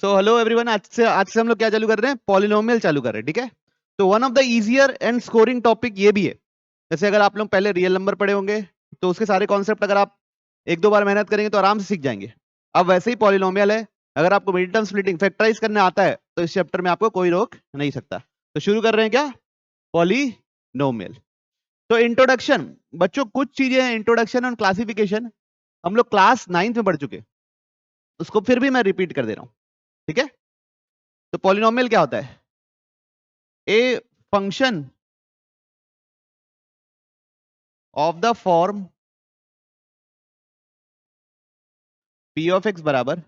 So hello everyone, आज से हम लोग क्या चालू कर रहे हैं? पॉलिनोमियल चालू कर रहे हैं। ठीक है, तो one of the easier and scoring topic ये भी है। जैसे अगर आप लोग पहले रियल नंबर पढ़े होंगे तो उसके सारे कॉन्सेप्ट अगर आप एक दो बार मेहनत करेंगे तो आराम से सीख जाएंगे। अब वैसे ही पॉलिनोमियल है, अगर आपको मिड टर्म स्प्लिटिंग फैक्टराइज करने आता है तो इस चैप्टर में आपको कोई रोक नहीं सकता। तो शुरू कर रहे हैं क्या? पॉलिनोमियल। तो इंट्रोडक्शन बच्चों, कुछ चीजें हैं इंट्रोडक्शन और क्लासिफिकेशन हम लोग क्लास 9th में पढ़ चुके, उसको फिर भी मैं रिपीट कर दे रहा हूं। ठीक है, तो पॉलिनोमियल क्या होता है? A function of the form P of x बराबर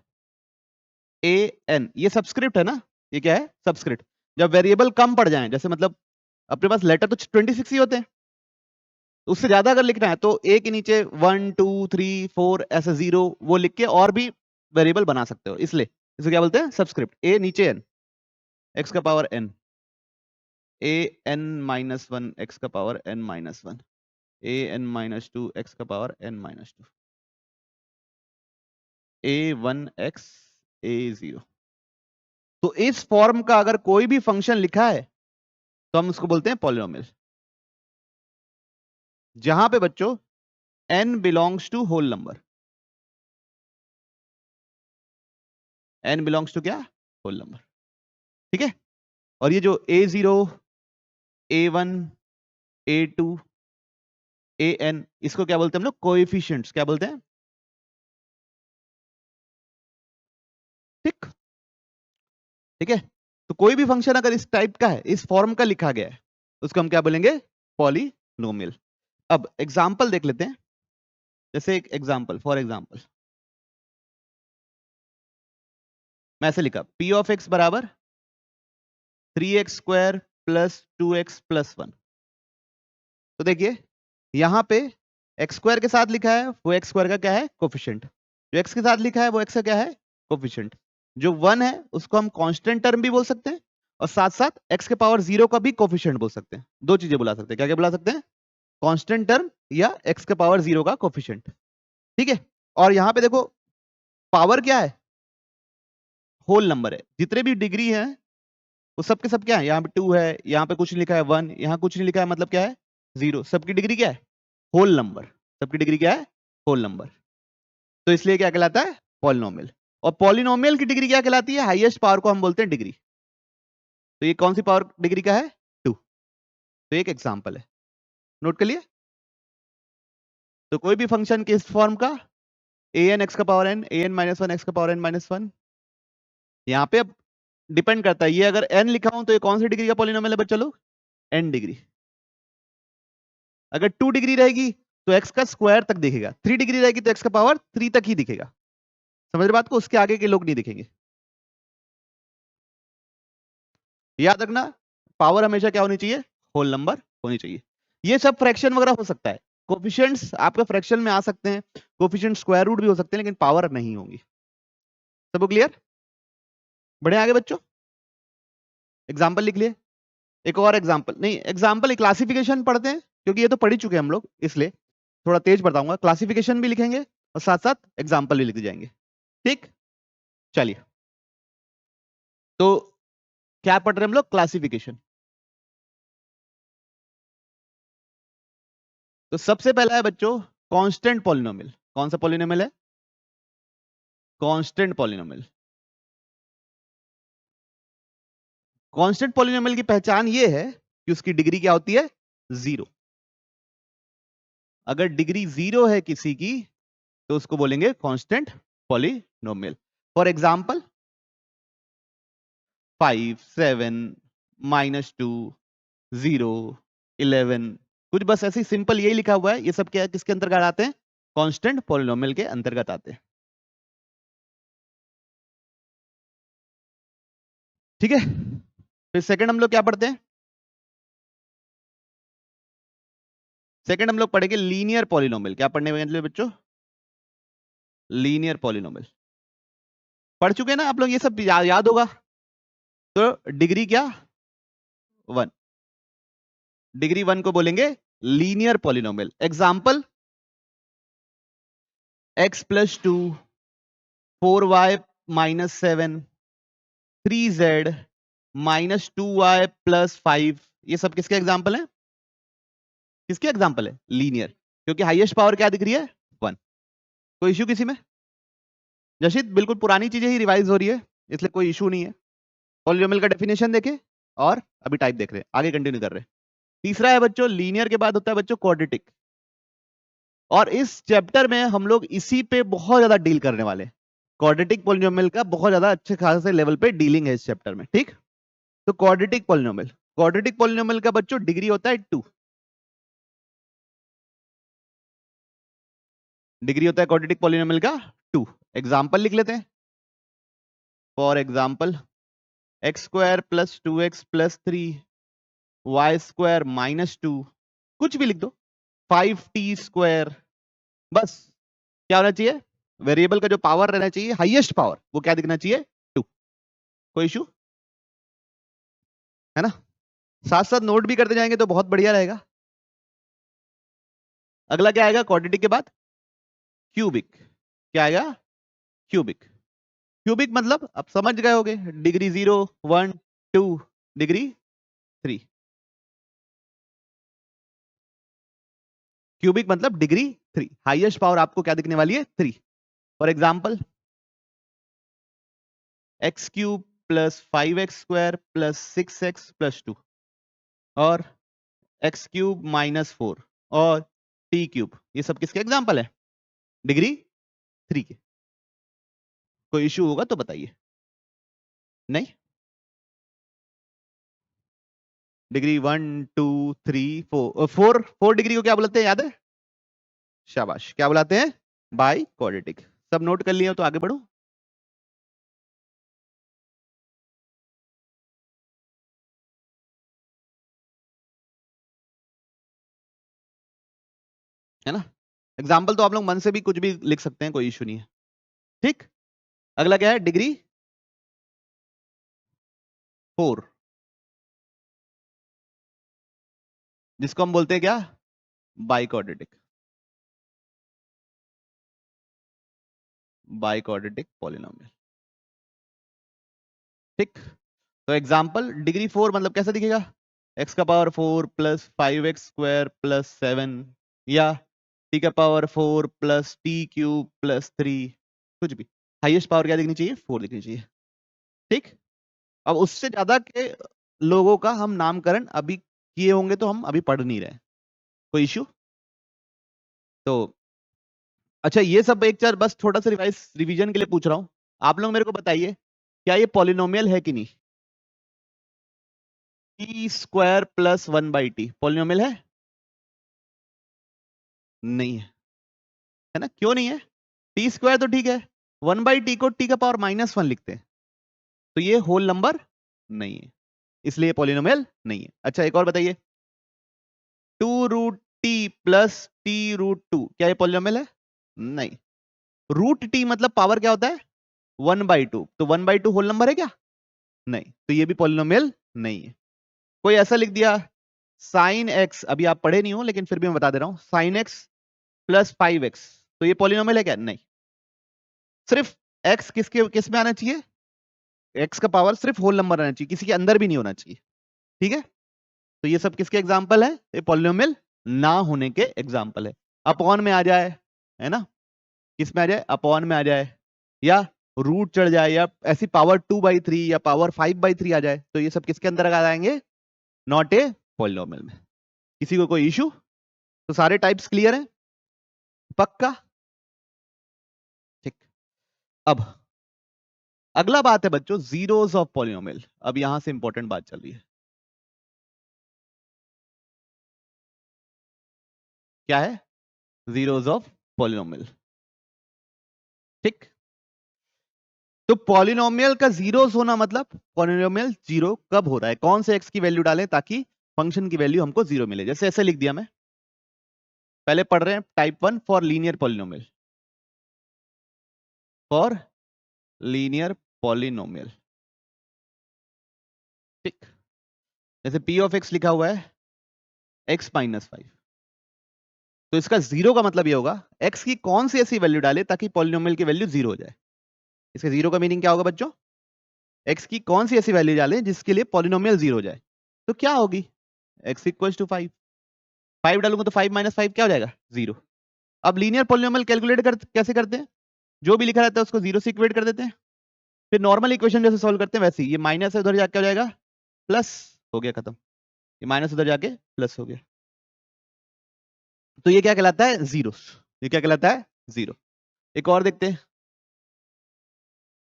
ए एन। ये सबस्क्रिप्ट है ना, ये क्या है? सबस्क्रिप्ट। जब वेरिएबल कम पड़ जाए, जैसे मतलब अपने पास लेटर तो 26 ही होते हैं, उससे ज्यादा अगर लिखना है तो ए के नीचे 1 2 3 4 ऐसे 0 वो लिख के और भी वेरिएबल बना सकते हो, इसलिए इसे क्या बोलते हैं? सबस्क्रिप्ट। ए नीचे एन, एक्स का power N, A N minus one x का power N minus one, A N minus two x का पावर एन माइनस टू, ए वन एक्स ए जीरो। तो इस फॉर्म का अगर कोई भी फंक्शन लिखा है तो हम उसको बोलते हैं पॉलिनोमियल, जहां पे बच्चों n belongs to whole number. n belongs to क्या? Whole number. ठीक है, और ये जो a0 a1 a2 an, इसको क्या बोलते हैं हम लोग? कोएफिशिएंट्स। क्या बोलते हैं? ठीक, ठीक है। तो कोई भी फंक्शन अगर इस टाइप का है, इस फॉर्म का लिखा गया है, उसको हम क्या बोलेंगे? पॉलिनोमियल। अब एग्जाम्पल देख लेते हैं। जैसे एक एग्जाम्पल, फॉर एग्जाम्पल मैं ऐसे लिखा p ऑफ x बराबर 3x square plus 2x plus 1। तो देखिए यहां पे एक्स स्क्वायर के साथ लिखा है, वो एक्स स्क्वायर का क्या है? कोफिशिएंट। जो एक्स के साथ लिखा है वो एक्स का क्या है? कोफिशिएंट। जो 1 है उसको हम कांस्टेंट टर्म भी बोल सकते हैं, और साथ साथ एक्स के पावर 0 का भी कोफिशिएंट बोल सकते हैं। दो चीजें बुला सकते हैं। क्या क्या बुला सकते हैं? कांस्टेंट टर्म या एक्स के पावर 0 का कोफिशिएंट। ठीक है, और यहां पे देखो पावर क्या है? होल नंबर है। जितने भी डिग्री है वो सब के सब क्या है? यहाँ पे 2 है, यहाँ पे कुछ नहीं लिखा है 1, यहाँ कुछ नहीं लिखा है, मतलब क्या है? 0। सबकी डिग्री क्या है? Whole number. सबकी डिग्री क्या है? Whole number. तो इसलिए क्या कहलाता है? पॉलिनोमियल। और पॉलिनोमियल की डिग्री क्या कहलाती है? हाईएस्ट पावर को हम बोलते हैं डिग्री। तो ये कौन सी पावर डिग्री का है? 2। तो एक एग्जांपल है, नोट कर लिए। तो कोई भी फंक्शन के इस फॉर्म का ए एन एक्स का power N, A N minus one x का पावर एन माइनस वन, यहाँ पे अब डिपेंड करता है, ये अगर n लिखा हूं तो ये कौन सी डिग्री का पॉलिनोमियल है बच्चा लोग? n degree. अगर 2 डिग्री रहेगी तो x का स्क्वायर तक दिखेगा, 3 डिग्री रहेगी तो x का पावर 3 तक ही दिखेगा। समझ रहे बात को? उसके आगे के लोग नहीं दिखेंगे। याद रखना, पावर हमेशा क्या होनी चाहिए? होल नंबर होनी चाहिए। ये सब फ्रैक्शन वगैरह हो सकता है, कोफिशिएंट्स आपके फ्रैक्शन में आ सकते हैं, कोफिशिएंट स्क्वायर रूट भी हो सकते हैं, लेकिन पावर नहीं होंगी। सबको क्लियर? बढ़े आगे बच्चों। एग्जाम्पल लिख लिए। एक और एग्जाम्पल नहीं, एग्जाम्पल क्लासिफिकेशन पढ़ते हैं क्योंकि ये तो पढ़ ही चुके हैं हम लोग, इसलिए थोड़ा तेज बताऊंगा। क्लासिफिकेशन भी लिखेंगे और साथ साथ एग्जाम्पल भी लिख जाएंगे। ठीक, चलिए। तो क्या पढ़ रहे हैं हम लोग? क्लासिफिकेशन। तो सबसे पहला है बच्चों कांस्टेंट पॉलिनोमियल। कौन सा पॉलिनोमियल है? Constant polynomial. कांस्टेंट पॉलिनोमियल की पहचान ये है कि उसकी डिग्री क्या होती है? 0। अगर डिग्री 0 है किसी की तो उसको बोलेंगे कांस्टेंट पॉलिनोमियल। फॉर एग्जांपल 5 7 -2 0 11, कुछ बस ऐसे ही सिंपल यही लिखा हुआ है। ये सब क्या किसके अंतर्गत आते हैं? कांस्टेंट पॉलिनोमियल के अंतर्गत आते हैं। ठीक है, फिर सेकंड हम लोग क्या पढ़ते हैं? सेकंड हम लोग पढ़ेंगे लीनियर पॉलिनोमियल। क्या पढ़ने वाले बच्चों? Linear polynomial. पढ़ चुके हैं ना आप लोग, ये सब याद होगा। तो डिग्री क्या? 1। डिग्री 1 को बोलेंगे linear polynomial. Example x + 2 4y - 7 3z minus 2y plus 5, ये सब किसके एग्जाम्पल है? किसके एग्जाम्पल है? लीनियर, क्योंकि हाईएस्ट पावर क्या दिख रही है? 1। कोई इश्यू किसी में? जशित बिल्कुल पुरानी चीजें ही रिवाइज हो रही है, इसलिए कोई इशू नहीं है। पॉलिनोमियल का डेफिनेशन देखे और अभी टाइप देख रहे हैं, आगे कंटिन्यू कर रहे हैं। तीसरा है बच्चों, लीनियर के बाद होता है बच्चों क्वाड्रेटिक, और इस चैप्टर में हम लोग इसी पे बहुत ज्यादा डील करने वाले हैं। क्वाड्रेटिक पॉलिनोमियल का बहुत ज्यादा अच्छे खासे लेवल पे डीलिंग है इस चैप्टर में, ठीक। तो क्वाड्रेटिक पॉलिनोमियल का बच्चों डिग्री होता है 2, डिग्री होता है क्वाड्रेटिक पॉलिनोमियल का 2। एग्जाम्पल लिख लेते हैं। For example x square plus 2x plus 3 y square minus 2, कुछ भी लिख दो, 5t स्क्वायर। बस क्या होना चाहिए? वेरिएबल का जो पावर रहना चाहिए, हाईएस्ट पावर, वो क्या दिखना चाहिए? 2। कोई इशू है ना? साथ साथ नोट भी करते जाएंगे तो बहुत बढ़िया रहेगा। अगला क्या आएगा क्वाड्रेटिक के बाद? क्यूबिक। क्या आएगा? क्यूबिक। क्यूबिक मतलब अब समझ गए होगे, डिग्री 0, 1, 2, डिग्री 3। क्यूबिक मतलब डिग्री 3, हाईएस्ट पावर आपको क्या दिखने वाली है? 3। For example x cube plus 5x square plus 6x plus 2 और एक्स क्यूब माइनस 4 और टी क्यूब, ये सब किसके एग्जाम्पल है? डिग्री 3 के। कोई इश्यू होगा तो बताइए। नहीं, डिग्री 1, 2, 3, 4, 4 डिग्री को क्या बोलते हैं, याद है? शाबाश, क्या बुलाते हैं? By quadratic. सब नोट कर लिए हो तो आगे बढ़ो। है ना? एग्जाम्पल तो आप लोग मन से भी कुछ भी लिख सकते हैं, कोई इश्यू नहीं है, ठीक। अगला क्या है? डिग्री 4, जिसको हम बोलते हैं क्या? By quadratic. By quadratic polynomial, ठीक। तो एग्जाम्पल डिग्री 4 मतलब कैसा दिखेगा? एक्स का power 4 plus 5x square plus 7 या टी का power 4 plus T cube plus 3, कुछ भी। हाईएस्ट पावर क्या दिखनी चाहिए? 4 दिखनी चाहिए, ठीक। अब उससे ज्यादा के लोगों का हम नामकरण अभी किए होंगे तो हम अभी पढ़ नहीं रहे, कोई इश्यू? तो अच्छा, ये सब एक चार बस थोड़ा सा रिवीजन के लिए पूछ रहा हूं। आप लोग मेरे को बताइए, क्या ये पॉलिनोमियल है कि नहीं? T square plus 1/t polynomial है? नहीं है, है ना? क्यों नहीं है? टी स्क्वायर तो ठीक है, 1/t को टी का पावर -1 लिखते हैं, तो ये होल नंबर नहीं है, इसलिए पॉलिनोमियल नहीं है। अच्छा एक और बताइए, 2√t प्लस t√2, क्या ये पॉलिनोमियल है? नहीं। √t मतलब पावर क्या होता है? 1/2, तो 1/2 होल नंबर है क्या? नहीं, तो ये भी पॉलिनोमियल नहीं है। कोई ऐसा लिख दिया sin x, अभी आप पढ़े नहीं हो लेकिन फिर भी मैं बता दे रहा हूं, sin x प्लस 5x, तो ये पॉलिनोमियल है क्या? नहीं। सिर्फ x किस में आना चाहिए? x का पावर सिर्फ होल नंबर आना चाहिए, किसी के अंदर भी नहीं होना चाहिए, ठीक है। तो ये सब किसके एग्जाम्पल है? ये पॉलिनोमियल ना होने के एग्जाम्पल है। अपॉन में आ जाए, है ना, किस में आ जाए? अपॉन में आ जाए, या रूट चढ़ जाए, या ऐसी पावर 2/3 या पावर 5/3 आ जाए, तो ये सब किसके अंदर आ जाएंगे? नॉट ए पॉलिनोमियल में। किसी को कोई इशू? तो सारे टाइप्स क्लियर हैं? पक्का? ठीक। अब अगला बात है बच्चों, जीरोस ऑफ पॉलिनोमियल। अब यहां से इंपॉर्टेंट बात चल रही है। क्या है? जीरोस ऑफ पॉलिनोमियल, ठीक। तो पॉलिनोमियल का जीरोस होना मतलब पॉलिनोमियल जीरो कब हो रहा है, कौन से एक्स की वैल्यू डालें ताकि फंक्शन की वैल्यू हमको जीरो मिले। जैसे ऐसे लिख दिया मैं, पहले पढ़ रहे हैं type 1 for linear polynomial, for linear polynomial, ठीक। जैसे पी ऑफ एक्स लिखा हुआ है x-5, तो इसका जीरो का मतलब ये होगा x की कौन सी ऐसी वैल्यू डाले ताकि पॉलिनोमियल की वैल्यू जीरो हो जाए। इसके जीरो का मीनिंग क्या होगा बच्चों? x की कौन सी ऐसी वैल्यू डालें जिसके लिए पॉलिनोमियल 0 हो जाए, तो क्या होगी, x इक्वल्स टू 5, 5 डालूंगा तो 5 माइनस 5 क्या हो जाएगा, 0। अब लीनियर पॉलिनोमियल कैलकुलेट कैसे करते हैं, जो भी लिखा रहता है उसको 0 से इक्वेट कर देते हैं, फिर नॉर्मल इक्वेशन जैसे सॉल्व करते हैं वैसे ही, ये माइनस है उधर जाके क्या हो जाएगा, प्लस, हो गया खत्म, ये माइनस उधर जाके प्लस हो गया, तो ये क्या कहलाता है, जीरो, ये क्या कहलाता है, जीरो। एक और देखते हैं,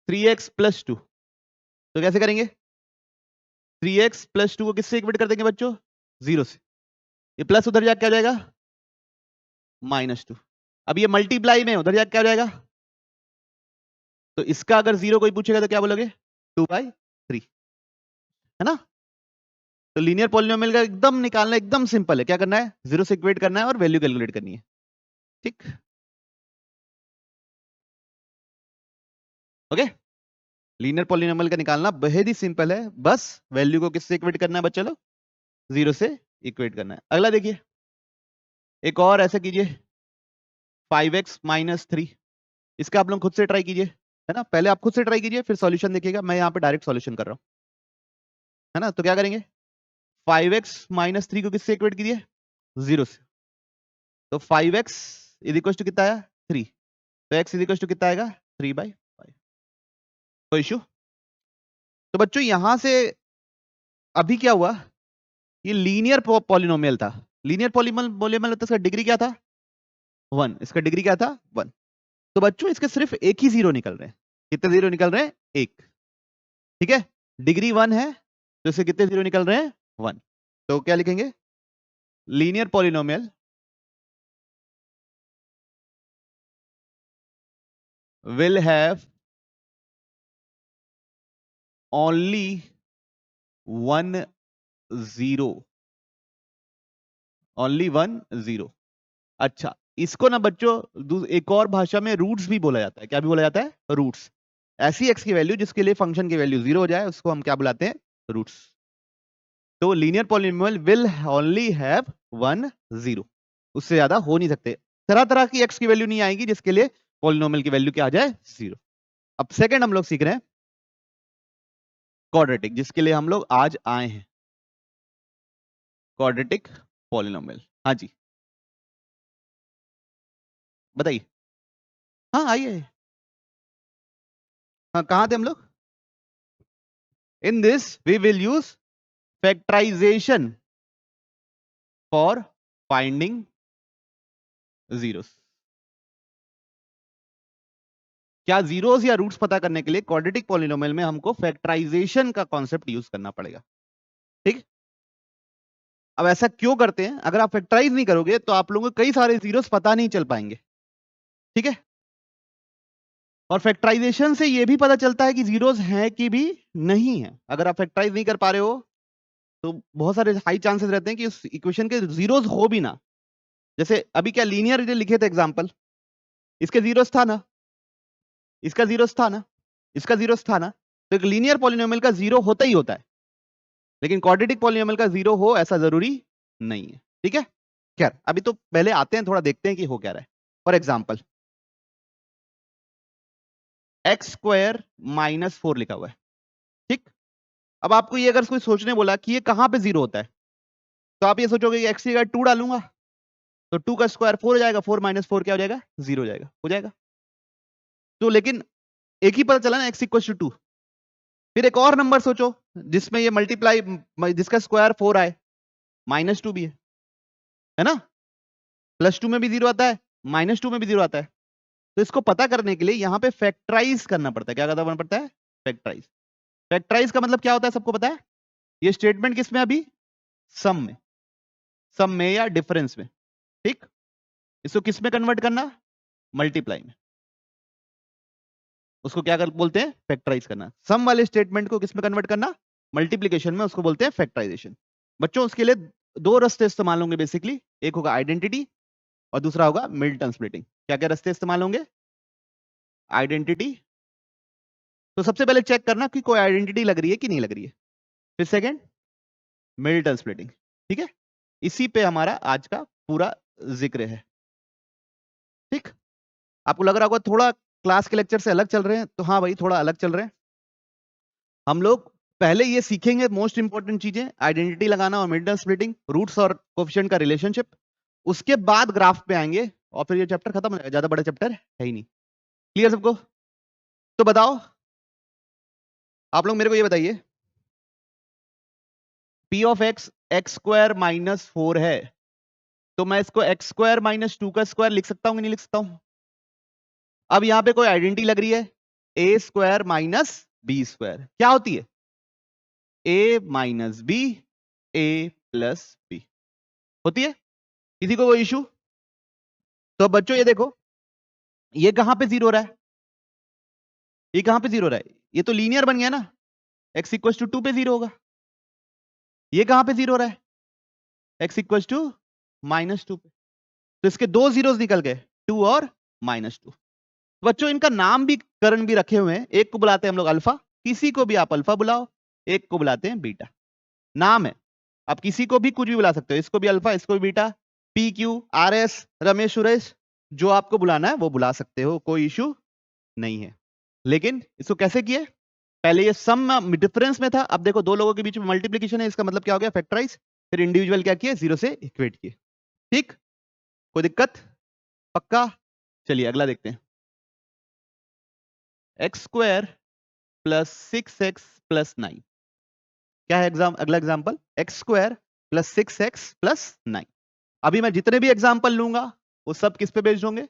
3x प्लस 2, तो कैसे करेंगे, 3x प्लस 2 को किससे इक्वेट कर देंगे बच्चों, 0 से, ये प्लस उधर जाके क्या हो जाएगा, -2, अब ये मल्टीप्लाई में उधर जाके क्या हो जाएगा, तो इसका अगर 0 कोई पूछेगा तो क्या बोलोगे, 2/3, है ना। तो लीनियर पॉलिनोमियल का एकदम निकालना एकदम सिंपल है, क्या करना है, 0 से इक्वेट करना है और वैल्यू कैलकुलेट करनी है, ठीक, ओके। लीनियर पॉलिनोमियल का निकालना बेहद ही सिंपल है, बस वैल्यू को किससे इक्वेट करना है बच्चे लोग, 0 से इक्वेट करना है। अगला देखिए, एक और ऐसे कीजिए, 5x माइनस 3, इसका आप लोग खुद से ट्राई कीजिए, है ना, पहले आप खुद से ट्राई कीजिए फिर सॉल्यूशन देखिएगा, मैं यहाँ पे डायरेक्ट सॉल्यूशन कर रहा हूँ, है ना। तो क्या करेंगे, 5x माइनस 3 को किससे इक्वेट कीजिए, 0 से, तो 5x इज इक्वल टू कितना आया, 3, तो x इज इक्वल टू कितना आएगा, 3/5, कोई इशू। तो बच्चों यहां से अभी क्या हुआ, ये लीनियर पॉलिनोमियल था, लीनियर पॉलिनोमियल तो इसका डिग्री क्या था, 1, इसका डिग्री क्या था, 1। तो बच्चों इसके सिर्फ एक ही जीरो निकल रहे हैं, कितने जीरो निकल रहे हैं, एक, ठीक है, डिग्री 1 है तो इससे कितने जीरो निकल रहे हैं, 1। तो क्या लिखेंगे, linear polynomial will have only one zero, only one zero। अच्छा, इसको ना बच्चों एक और भाषा में रूट्स भी बोला जाता है, क्या भी बोला जाता है, रूट्स। ऐसी एक्स की वैल्यू जिसके लिए फंक्शन की वैल्यू 0 हो जाए उसको हम क्या बुलाते हैं, रूट्स। तो linear polynomial will only have 1 0, उससे ज्यादा हो नहीं सकते, तरह तरह की एक्स की वैल्यू नहीं आएगी जिसके लिए पॉलिनोमियल की वैल्यू क्या आ जाए, 0। अब सेकंड हम लोग सीख रहे हैं क्वाड्रेटिक, जिसके लिए हम लोग आज आए हैं, क्वाड्रेटिक पॉलिनोमियल। हाँ जी, बताइए, हाँ आइए, हाँ कहाँ थे हम लोग, in this we will use factorization for finding zeros. क्या जीरोस या रूट्स पता करने के लिए क्वाड्रेटिक पॉलिनोमियल में हमको फैक्टराइजेशन का कॉन्सेप्ट यूज करना पड़ेगा, ठीक। अब ऐसा क्यों करते हैं, अगर आप फैक्टराइज नहीं करोगे तो आप लोगों को कई सारे जीरोस पता नहीं चल पाएंगे, ठीक है। और फैक्टराइजेशन से यह भी पता चलता है कि जीरोस हैं कि भी नहीं है, अगर आप फैक्टराइज नहीं कर पा रहे हो तो बहुत सारे हाई चांसेस रहते हैं कि उस इक्वेशन के जीरोस हो भी ना। जैसे अभी क्या लीनियर लिखे थे एग्जांपल, इसके जीरोस था ना, इसका जीरोस था ना, इसका जीरोस था ना, तो एक लीनियर पॉलिनोमियल का जीरो होता ही होता है, लेकिन क्वाड्रेटिक पॉलिनोमियल का जीरो हो ऐसा जरूरी नहीं है, ठीक है। खैर अभी तो पहले आते हैं, थोड़ा देखते हैं कि हो क्या रहा है। फॉर एग्जाम्पल x² माइनस 4 लिखा हुआ है, ठीक। अब आपको ये अगर कोई सोचने बोला कि ये कहां पे जीरो होता है, तो आप ये सोचोगे कि x की जगह 2 डालूंगा तो 2 का स्क्वायर 4 हो जाएगा, 4 माइनस 4 क्या हो जाएगा, 0 हो जाएगा, हो जाएगा। तो लेकिन एक ही पता चला ना, x इक्वल टू 2। फिर एक और नंबर सोचो जिसमें ये मल्टीप्लाई, जिसका स्क्वायर 4 आए, -2 भी है ना, +2 में भी 0 आता है, -2 में भी 0 आता है। तो इसको पता करने के लिए यहाँ पे फैक्टराइज करना पड़ता है, क्या करना पड़ता है, फैक्टराइज। फैक्टराइज का मतलब क्या होता है, सबको पता है, ये स्टेटमेंट किसमें अभी, सम में, सम में या डिफरेंस में, ठीक। इसको किस में कन्वर्ट करना, मल्टीप्लाई में, उसको क्या बोलते हैं, फैक्टराइज करना। सम वाले स्टेटमेंट को किस में कन्वर्ट करना, मल्टीप्लीकेशन में, उसको बोलते हैं फैक्टराइजेशन। बच्चों उसके लिए दो रास्ते इस्तेमाल होंगे बेसिकली, एक होगा आइडेंटिटी और दूसरा होगा मिल्टन स्प्लिटिंग। क्या क्या रास्ते इस्तेमाल होंगे, आइडेंटिटी, तो सबसे पहले चेक करना कि कोई आइडेंटिटी लग रही है कि नहीं लग रही है, फिर सेकंड मिल्टन स्प्लिटिंग, ठीक है। इसी पे हमारा आज का पूरा जिक्र है, ठीक। आपको लग रहा होगा थोड़ा क्लास के लेक्चर से अलग चल रहे हैं, तो हाँ भाई थोड़ा अलग चल रहे हैं, हम लोग पहले ये सीखेंगे मोस्ट इंपॉर्टेंट चीजें, आइडेंटिटी लगाना और मिड टर्म स्प्लिटिंग, रूट्स और कोफिशिएंट का रिलेशनशिप। उसके बाद ग्राफ पे आएंगे और फिर ये चैप्टर खत्म हो जाएगा, ज्यादा बड़ा चैप्टर है ही नहीं। क्लियर सबको? तो बताओ आप लोग मेरे को ये बताइए, P of x x square minus 4 है, तो मैं इसको एक्स स्क्वायर माइनस 2 का स्क्वायर लिख सकता हूँ कि नहीं लिख सकता हूँ? अब यहां पे कोई आइडेंटिटी लग रही है, A square minus B square क्या होती है? ए माइनस बी, ए प्लस बी होती है। किसी को कोई इशू? तो बच्चों ये देखो, ये कहां पे जीरो हो रहा है? ये कहां पे जीरो हो रहा है? ये तो लीनियर बन गया ना, x इक्वल टू 2 पे जीरो होगा। ये कहां पे जीरो हो रहा है? x इक्वल टू -2 पे। तो इसके दो जीरोस निकल गए, 2 और -2। बच्चों इनका नाम भी करण भी रखे हुए हैं, एक को बुलाते हैं हम लोग अल्फा, किसी को भी आप अल्फा बुलाओ, एक को बुलाते हैं बीटा। नाम है, आप किसी को भी कुछ भी बुला सकते हो, इसको भी अल्फा, इसको भी beta, P Q R S, Ramesh Suresh, जो आपको बुलाना है वो बुला सकते हो, कोई इशू नहीं है। लेकिन इसको कैसे किए? पहले ये सम डिफरेंस में था, अब देखो दो लोगों के बीच में मल्टीप्लिकेशन है, इसका मतलब क्या हो गया? फैक्टराइज। फिर इंडिविजुअल क्या किए? जीरो से इक्वेट किए। ठीक, कोई दिक्कत? पक्का? चलिए अगला देखते हैं। X square plus 6x plus 9 क्या है? अगला example x square plus 6x plus 9। अभी मैं जितने भी एग्जाम्पल लूंगा वो सब किस पे बेस्ड होंगे?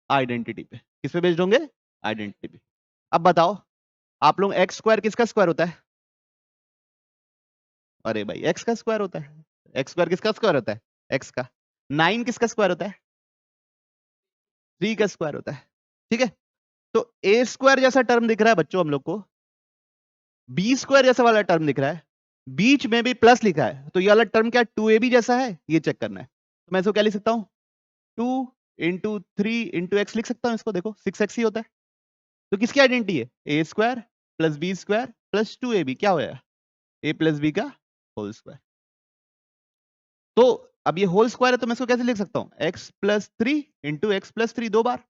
आइडेंटिटी पे। किस पे बेस्ड होंगे? आइडेंटिटी पे। अब बताओ आप लोग, एक्स स्क्वायर किसका स्क्वायर होता है? अरे भाई एक्स का स्क्वायर होता है। एक्स स्क्वायर किसका स्क्वायर होता है? एक्स का। 9 किसका स्क्वायर होता है? 3 का स्क्वायर होता है। ठीक है, तो ए स्क्वायर जैसा टर्म दिख रहा है बच्चों हम लोग को, बी स्क्वायर जैसा वाला टर्म दिख रहा है, बीच में भी प्लस लिखा है, तो ये वाला टर्म क्या 2ab जैसा है? ये चेक करना है। तो मैं इसको क्या लिख सकता हूं? 2 इंटू 3 इंटू एक्स लिख सकता हूं इसको, देखो 6x ही होता है। तो किसकी आइडेंटिटी है? A square plus B square plus 2ab क्या होगा? ए प्लस बी का होल स्क्वायर। तो अब ये होल स्क्वायर है, तो मैं इसको कैसे लिख सकता हूं? x plus 3 into x plus 3 दो बार।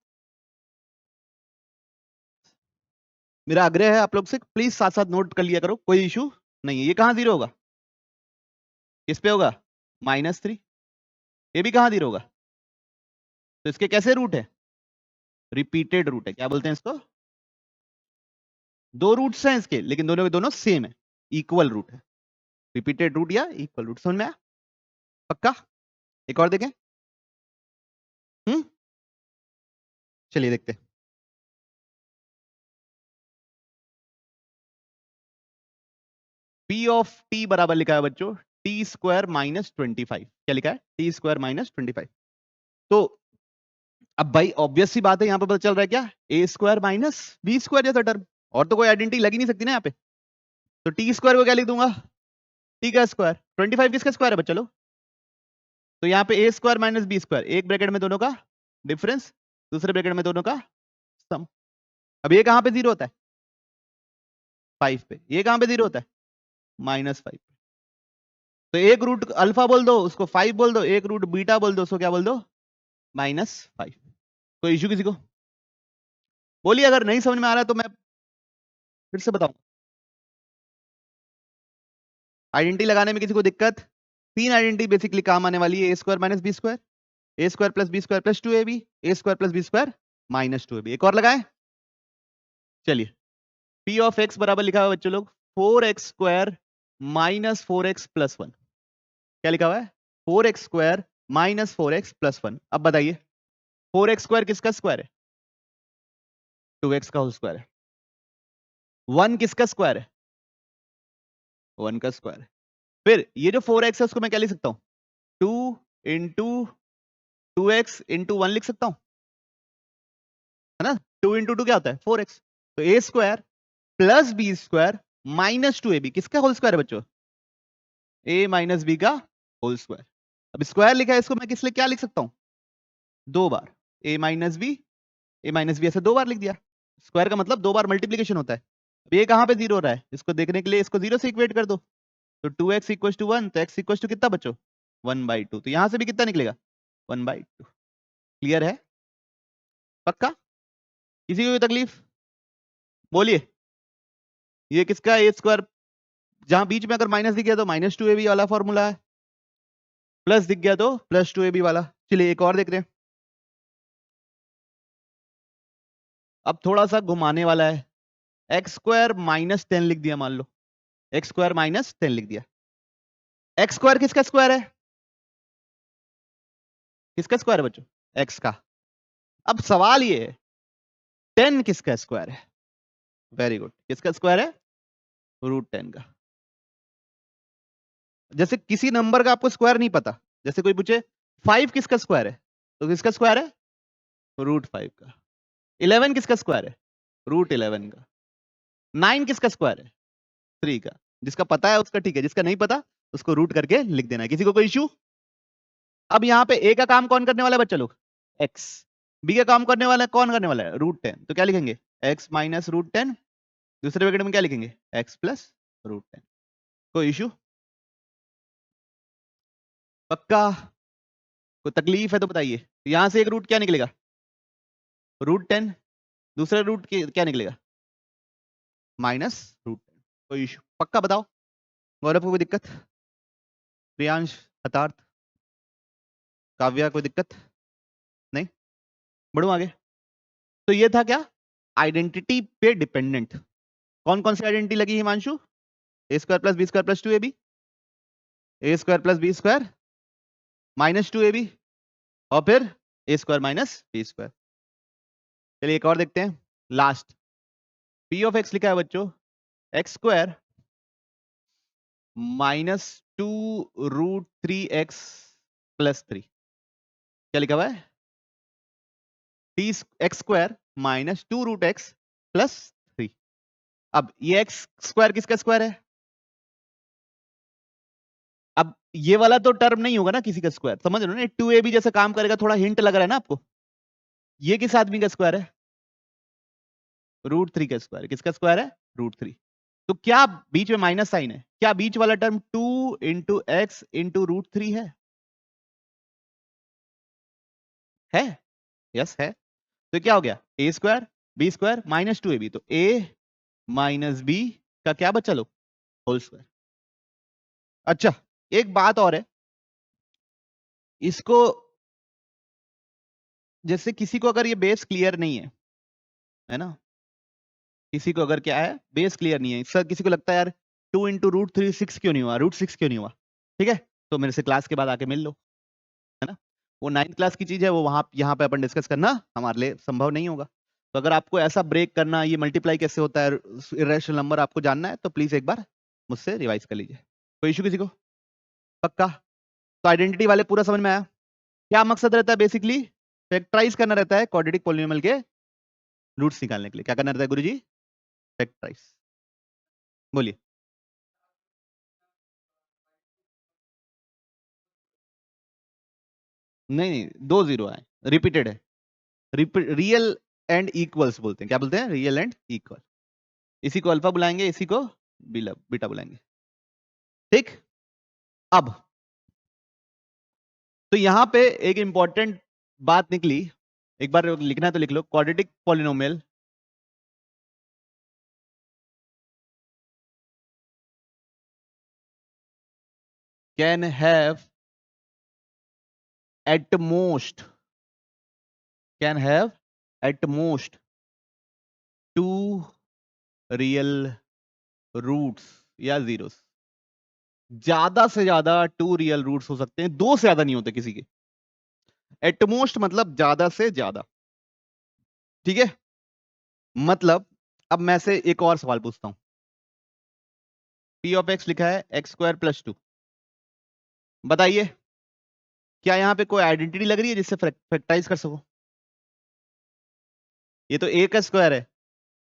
मेरा आग्रह है आप लोग से, प्लीज साथ साथ नोट कर लिया करो, कोई इशू नहीं है। ये कहां जीरो होगा? किस पे होगा? -3। ये भी कहां जीरो होगा? तो इसके कैसे रूट है? रिपीटेड रूट है। क्या बोलते हैं इसको? दो रूट्स हैं इसके, लेकिन दोनों के दोनों सेम है, इक्वल रूट है। रिपीटेड रूट या इक्वल रूट, समझ में आया? पक्का? एक और देखें। चलिए देखते हैं। पी ऑफ टी बराबर लिखा है बच्चों टी स्क्वायर माइनस 25। क्या लिखा है? T square minus 25। तो अब भाई ऑब्वियस सी बात है, यहां पर पता चल रहा है क्या? A square minus B square जैसा टर्म, और तो कोई आइडेंटिटी लग ही नहीं सकती ना यहाँ पे। तो टी स्क्वायर को क्या लिख दूंगा? टी का स्क्वायर। 25 किसका स्क्वायर है बच्चा लोग? तो यहाँ पे ए स्क्वायर माइनस बी स्क्वायर, एक ब्रैकेट में दोनों का डिफरेंस, दूसरे ब्रैकेट में दोनों का सम। अब ये कहां पे जीरो होता है? 5 पे। ये कहां पे जीरो होता है? -5 पे। तो एक रूट अल्फा बोल दो, उसको 5 बोल दो, एक रूट बीटा बोल दो, उसको क्या बोल दो? -5। कोई इशू किसी को? बोलिए, अगर नहीं समझ में आ रहा है तो मैं फिर से बताऊं। आइडेंटिटी लगाने में किसी को दिक्कत? तीन आइडेंटिटी बेसिकली काम आने वाली है, A square minus B square, A square plus B square plus 2ab, A square plus B square minus 2ab। एक और लगाए। चलिए, पी ऑफ एक्स बराबर लिखा हुआ है बच्चों लोग 4x square minus 4x plus 1। क्या लिखा हुआ है? 4x square minus 4x plus 1। अब बताइए 4x स्क्वायर किसका स्क्वायर है? 2x का होल स्क्वायर है। 1 किसका स्क्वायर है? 1 का स्क्वायर है। फिर ये जो 4x है उसको मैं क्या लिख सकता हूं? 2 इंटू 2x इंटू 1 लिख सकता हूं, है ना? 2 इंटू 2 क्या होता है? 4x। तो A square plus B square minus 2ab किसका होल स्क्वायर है बच्चों? ए माइनस बी का होल स्क्वायर। अब स्क्वायर लिखा है, इसको मैं किस लिए क्या लिख सकता हूं? दो बार। ए माइनस बी ऐसे दो बार लिख दिया। स्क्वायर का मतलब दो बार मल्टीप्लीकेशन होता है। अब ये कहां पे जीरो हो रहा है? इसको देखने के लिए इसको जीरो से इक्वेट कर दो। तो 2x इक्वल टू 1, तो x इक्वल टू कितना बच्चों? 1/2। तो यहां से भी कितना निकलेगा? 1/2। क्लियर है? पक्का? किसी को कोई तकलीफ? बोलिए। ये किसका ए स्क्वायर, जहां बीच में अगर माइनस दिख गया तो माइनस टू ए बी वाला फॉर्मूला है, प्लस दिख गया तो प्लस टू ए बी वाला। चलिए एक और देख रहे हैं, अब थोड़ा सा घुमाने वाला है। एक्स स्क्वायर माइनस 10 लिख दिया, मान लो एक्स स्क्वायर माइनस 10 लिख दिया। एक्स स्क्वायर किसका स्क्वायर है, किसका स्क्वायर है बच्चों, एक्स का। अब सवाल ये है 10 किसका स्क्वायर है, वेरी गुड, किसका स्क्वायर है, रूट 10 का। जैसे किसी नंबर का आपको स्क्वायर नहीं पता, जैसे कोई पूछे 5 किसका स्क्वायर है, तो किसका स्क्वायर है, रूट 5 का। 11 किसका स्क्वायर है, रूट 11 का। 9 किसका स्क्वायर है, 3 का। जिसका पता है उसका ठीक है, जिसका नहीं पता उसको रूट करके लिख देना है। किसी को कोई इश्यू। अब यहाँ पे ए का काम कौन करने वाला है बच्चा लोग, एक्स। बी का काम करने वाला है कौन करने वाला है, रूट 10। तो क्या लिखेंगे, एक्स माइनस रूट 10, दूसरे ब्रैकेट में क्या लिखेंगे, एक्स प्लस रूट 10। कोई इश्यू, पक्का, कोई तकलीफ है तो बताइए। तो यहां से एक रूट क्या निकलेगा, रूट 10, दूसरा रूट क्या निकलेगा, माइनस रूट 10। कोई इश्यू, पक्का बताओ। गौरव को कोई दिक्कत, प्रियांश, हतार्थ, काव्या कोई दिक्कत नहीं, बढ़ो आगे। तो ये था क्या, आइडेंटिटी पे डिपेंडेंट। कौन कौन सी आइडेंटिटी लगी Himanshu, A square plus B square plus two A B, A square plus B square minus two A B, और फिर A square minus B square. चलिए एक और देखते हैं, लास्ट। पी ऑफ एक्स लिखा है बच्चों, x square minus two root 3x plus 3। क्या लिखा हुआ है, T x square minus two root x plus 3। अब ये एक्स स्क्वायर किसका स्क्वायर है, अब ये वाला तो टर्म नहीं होगा ना किसी का स्क्वायर, समझ रहे हो ना, 2ab जैसे काम करेगा, थोड़ा हिंट लग रहा है ना आपको। ये किस आदमी का स्क्वायर है, रूट 3 का स्क्वायर। किसका स्क्वायर है, रूट 3। तो क्या बीच में माइनस साइन है, क्या बीच वाला term 2 into X into root 3 है, यस है। तो क्या हो गया, A square B square minus two A B, तो ए माइनस बी का क्या बचा लो, होल स्क्वायर। अच्छा एक बात और है, इसको जैसे किसी को अगर ये बेस क्लियर नहीं है ना, किसी को अगर क्या है बेस क्लियर नहीं है सर, किसी को लगता है यार 2 इंटू रूट 3 6 क्यों नहीं हुआ, रूट 6 क्यों नहीं हुआ, ठीक है, तो मेरे से क्लास के बाद आके मिल लो, है ना। वो 9th क्लास की चीज है, वो वहां यहाँ पे अपन डिस्कस करना हमारे लिए संभव नहीं होगा। तो अगर आपको ऐसा ब्रेक करना, ये मल्टीप्लाई कैसे होता है, इरेशनल नंबर आपको जानना है, तो प्लीज एक बार मुझसे रिवाइज कर लीजिए। कोई इशू किसी को, पक्का। तो आइडेंटिटी वाले पूरा समझ में आया। क्या मकसद रहता है, बेसिकली फैक्टराइज करना रहता है क्वाड्रेटिक पॉलिनोमियल के रूट्स निकालने के लिए। क्या करना रहता है गुरुजी, फैक्टराइज। बोलिए। नहीं, 2 जीरो आए, रिपीटेड है, रियल एंड इक्वल्स बोलते हैं। क्या बोलते हैं, रियल एंड इक्वल। इसी को अल्फा बुलाएंगे, इसी को बीटा बुलाएंगे, ठीक। अब तो यहां पे एक इंपॉर्टेंट बात निकली, एक बार लिखना है तो लिख लो, quadratic polynomial can have at most two real roots या zeros। ज्यादा से ज्यादा 2 रियल रूट्स हो सकते हैं, 2 से ज्यादा नहीं होते किसी के। एटमोस्ट मतलब ज्यादा से ज्यादा, ठीक है। मतलब अब मैं से एक और सवाल पूछता हूं, पी ऑफ एक्स लिखा है एक्स स्क्वायर प्लस 2। बताइए क्या यहां पे कोई आइडेंटिटी लग रही है जिससे फैक्टराइज कर सको। ये तो ए का स्क्वायर है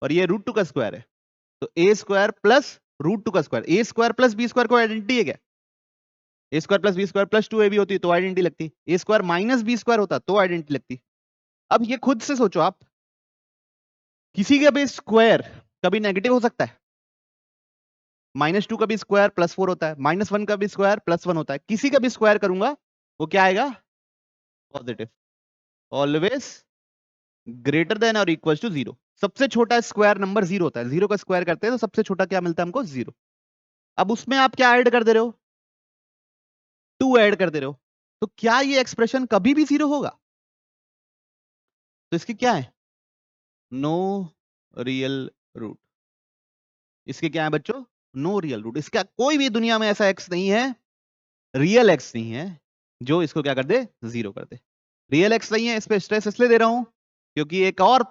और ये रूट 2 का स्क्वायर है, तो ए स्क्वायर प्लस रूट 2 का square, A square plus B square को आइडेंटिटी है क्या, A square plus B square plus 2ab होती तो आइडेंटिटी लगती, A square minus B square होता तो आइडेंटिटी लगती। अब ये खुद से सोचो आप, किसी का भी स्क्वायर कभी नेगेटिव हो सकता है, -2 का भी स्क्वायर +4 होता है, -1 का भी स्क्वायर +1 होता है, किसी का भी स्क्वायर करूंगा वो क्या आएगा, पॉजिटिव, ऑलवेज ग्रेटर देन और इक्वल टू 0। सबसे छोटा स्क्वायर नंबर 0 होता है, 0 का स्क्वायर करते हैं तो सबसे छोटा क्या मिलता है हमको? 0। अब उसमें आप क्या ऐड कर दे रहे हो? 2 ऐड कर दे रहे हो। तो क्या ये एक्सप्रेशन कभी भी 0 होगा? तो इसकी क्या है? No real root. इसके क्या है बच्चों? No real root. इसका कोई भी दुनिया में ऐसा एक्स नहीं है, रियल एक्स नहीं है, जो इसको क्या कर दे? 0 कर दे। रियल एक्स नहीं है, इस पे स्ट्रेस इसलिए दे रहा हूं क्योंकि एक और